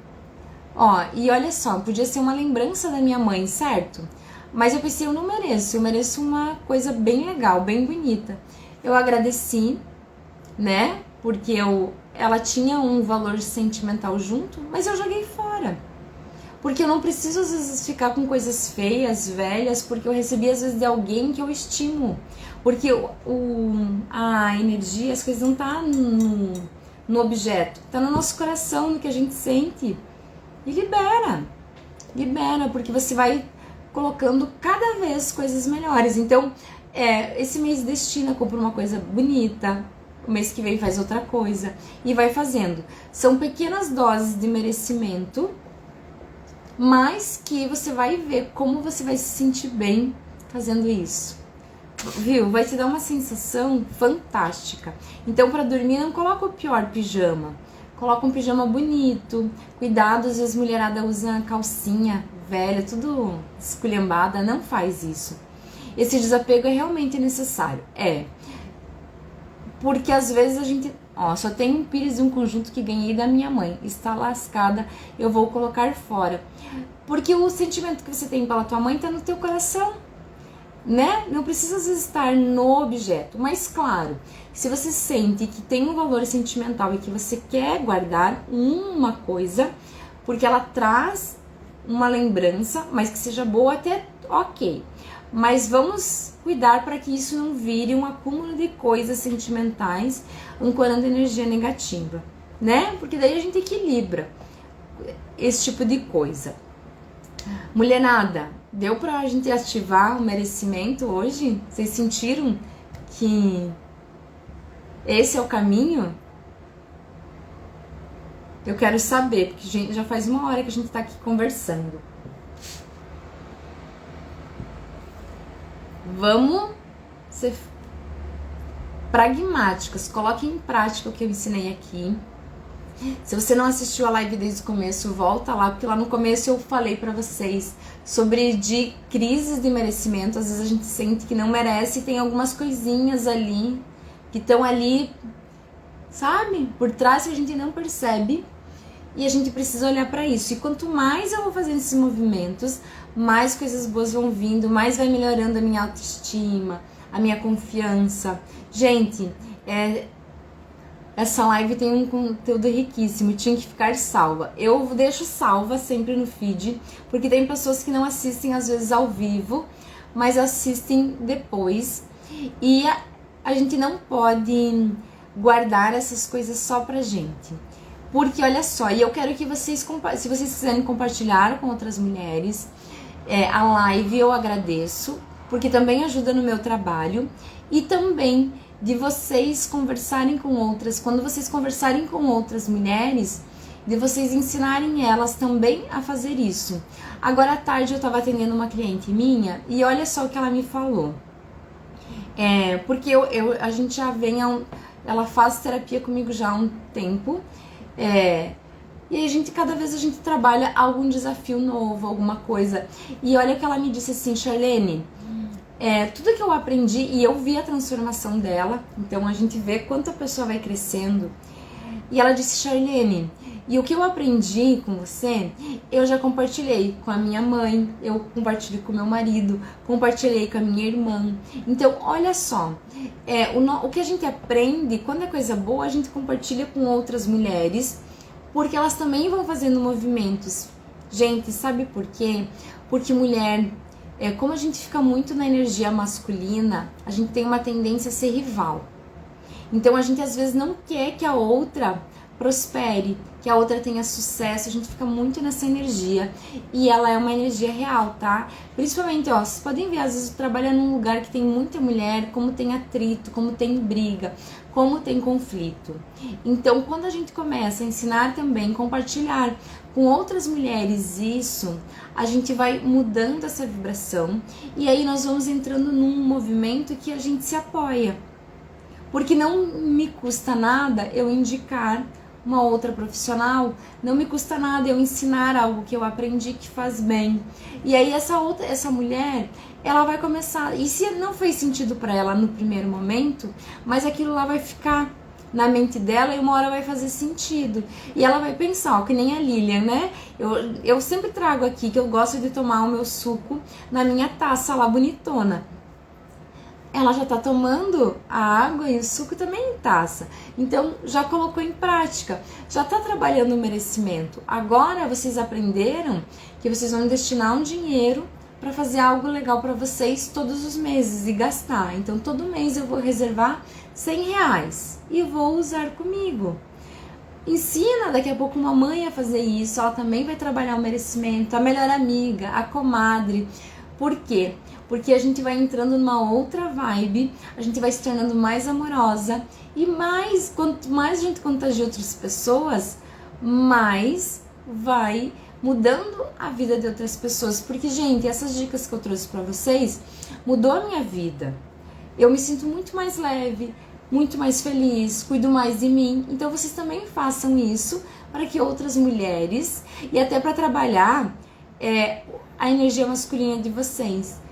Ó, e olha só, podia ser uma lembrança da minha mãe, certo? Mas eu pensei, eu mereço uma coisa bem legal, bem bonita. Eu agradeci, né? Porque ela tinha um valor sentimental junto, mas eu joguei fora. Porque eu não preciso, às vezes, ficar com coisas feias, velhas, porque eu recebi, às vezes, de alguém que eu estimo. Porque a energia, as coisas não tá no objeto, tá no nosso coração, no que a gente sente. E libera, porque você vai colocando cada vez coisas melhores. Então, esse mês destina, compra uma coisa bonita, o mês que vem faz outra coisa, e vai fazendo. São pequenas doses de merecimento, mas que você vai ver como você vai se sentir bem fazendo isso. Viu? Vai te dar uma sensação fantástica. Então, para dormir, não coloca o pior pijama. Coloca um pijama bonito. Cuidado, às vezes a mulherada usa calcinha velha, tudo esculhambada. Não faz isso. Esse desapego é realmente necessário. Porque às vezes a gente... só tem um pires e um conjunto que ganhei da minha mãe. Está lascada, eu vou colocar fora. Porque o sentimento que você tem pela tua mãe está no teu coração, né? Não precisa às vezes estar no objeto. Mas claro, se você sente que tem um valor sentimental e que você quer guardar uma coisa, porque ela traz uma lembrança, mas que seja boa, até ok. Mas vamos cuidar para que isso não vire um acúmulo de coisas sentimentais, ancorando energia negativa, né? Porque daí a gente equilibra esse tipo de coisa. Mulherada, deu pra gente ativar o merecimento hoje? Vocês sentiram que esse é o caminho? Eu quero saber, porque gente, já faz 1 hora que a gente tá aqui conversando. Vamos ser pragmáticas, coloque em prática o que eu ensinei aqui. Se você não assistiu a live desde o começo, volta lá, porque lá no começo eu falei pra vocês sobre de crises de merecimento. Às vezes a gente sente que não merece e tem algumas coisinhas ali que estão ali, sabe? Por trás que a gente não percebe e a gente precisa olhar pra isso. E quanto mais eu vou fazendo esses movimentos, mais coisas boas vão vindo, mais vai melhorando a minha autoestima, a minha confiança. Gente, essa live tem um conteúdo riquíssimo, tinha que ficar salva. Eu deixo salva sempre no feed, porque tem pessoas que não assistem às vezes ao vivo, mas assistem depois. E a gente não pode guardar essas coisas só pra gente. Porque olha só, e eu quero que vocês, se vocês quiserem compartilhar com outras mulheres, a live eu agradeço, porque também ajuda no meu trabalho. E também de vocês conversarem com outras, quando vocês conversarem com outras mulheres, de vocês ensinarem elas também a fazer isso. Agora à tarde eu estava atendendo uma cliente minha e olha só o que ela me falou. Porque a gente já vem, ela faz terapia comigo já há um tempo, e aí cada vez a gente trabalha algum desafio novo, alguma coisa. E olha que ela me disse assim: Charlene, tudo que eu aprendi, e eu vi a transformação dela, então a gente vê quanto a pessoa vai crescendo. E ela disse: Charlene, e o que eu aprendi com você, eu já compartilhei com a minha mãe, eu compartilhei com o meu marido, compartilhei com a minha irmã. Então, olha só, o que a gente aprende, quando é coisa boa, a gente compartilha com outras mulheres, porque elas também vão fazendo movimentos. Gente, sabe por quê? Porque mulher... como a gente fica muito na energia masculina, a gente tem uma tendência a ser rival. Então a gente às vezes não quer que a outra prospere, que a outra tenha sucesso, a gente fica muito nessa energia. E ela é uma energia real, tá? Principalmente, vocês podem ver, às vezes trabalha num lugar que tem muita mulher, como tem atrito, como tem briga, como tem conflito. Então quando a gente começa a ensinar também, compartilhar com outras mulheres isso, a gente vai mudando essa vibração e aí nós vamos entrando num movimento que a gente se apoia. Porque não me custa nada eu indicar uma outra profissional, não me custa nada eu ensinar algo que eu aprendi que faz bem. E aí essa mulher, ela vai começar, e se não fez sentido para ela no primeiro momento, mas aquilo lá vai ficar na mente dela e uma hora vai fazer sentido. E ela vai pensar, ó, que nem a Lilian, né? Eu sempre trago aqui que eu gosto de tomar o meu suco na minha taça lá bonitona. Ela já tá tomando a água e o suco também em taça. Então, já colocou em prática. Já tá trabalhando o merecimento. Agora, vocês aprenderam que vocês vão destinar um dinheiro para fazer algo legal para vocês todos os meses e gastar. Então, todo mês eu vou reservar R$100 e vou usar comigo. Ensina daqui a pouco uma mãe a fazer isso. Ela também vai trabalhar o merecimento. A melhor amiga, a comadre. Por quê? Porque a gente vai entrando numa outra vibe, a gente vai se tornando mais amorosa e quanto mais a gente contagia outras pessoas, mais vai mudando a vida de outras pessoas. Porque, gente, essas dicas que eu trouxe pra vocês mudou a minha vida. Eu me sinto muito mais leve, muito mais feliz, cuido mais de mim. Então, vocês também façam isso para que outras mulheres e até para trabalhar a energia masculina de vocês.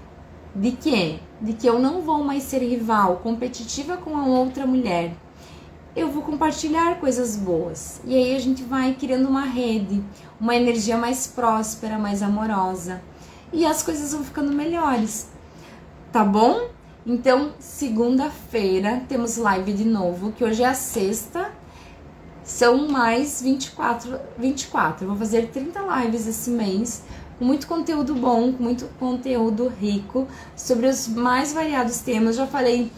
De quê? De que eu não vou mais ser rival, competitiva com a outra mulher. Eu vou compartilhar coisas boas. E aí a gente vai criando uma rede, uma energia mais próspera, mais amorosa. E as coisas vão ficando melhores. Tá bom? Então, segunda-feira temos live de novo, que hoje é a sexta. São mais 24. Eu vou fazer 30 lives esse mês. Com muito conteúdo bom, com muito conteúdo rico, sobre os mais variados temas. Já falei,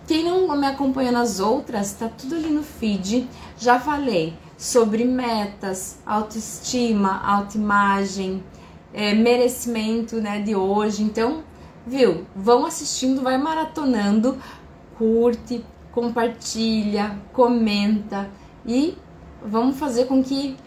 quem não me acompanha nas outras, tá tudo ali no feed. Já falei sobre metas, autoestima, autoimagem, merecimento, né, de hoje. Então, viu? Vão assistindo, vai maratonando, curte, compartilha, comenta e vamos fazer com que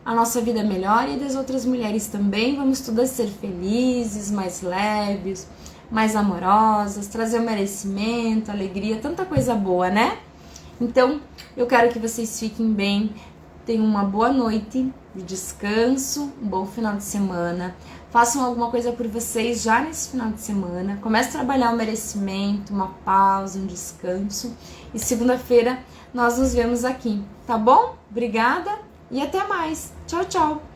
a nossa vida melhore e das outras mulheres também. Vamos todas ser felizes, mais leves, mais amorosas, trazer o merecimento, alegria, tanta coisa boa, né? Então, eu quero que vocês fiquem bem, tenham uma boa noite de descanso, um bom final de semana. Façam alguma coisa por vocês já nesse final de semana. Comece a trabalhar o merecimento, uma pausa, um descanso. E segunda-feira nós nos vemos aqui, tá bom? Obrigada! E até mais. Tchau, tchau.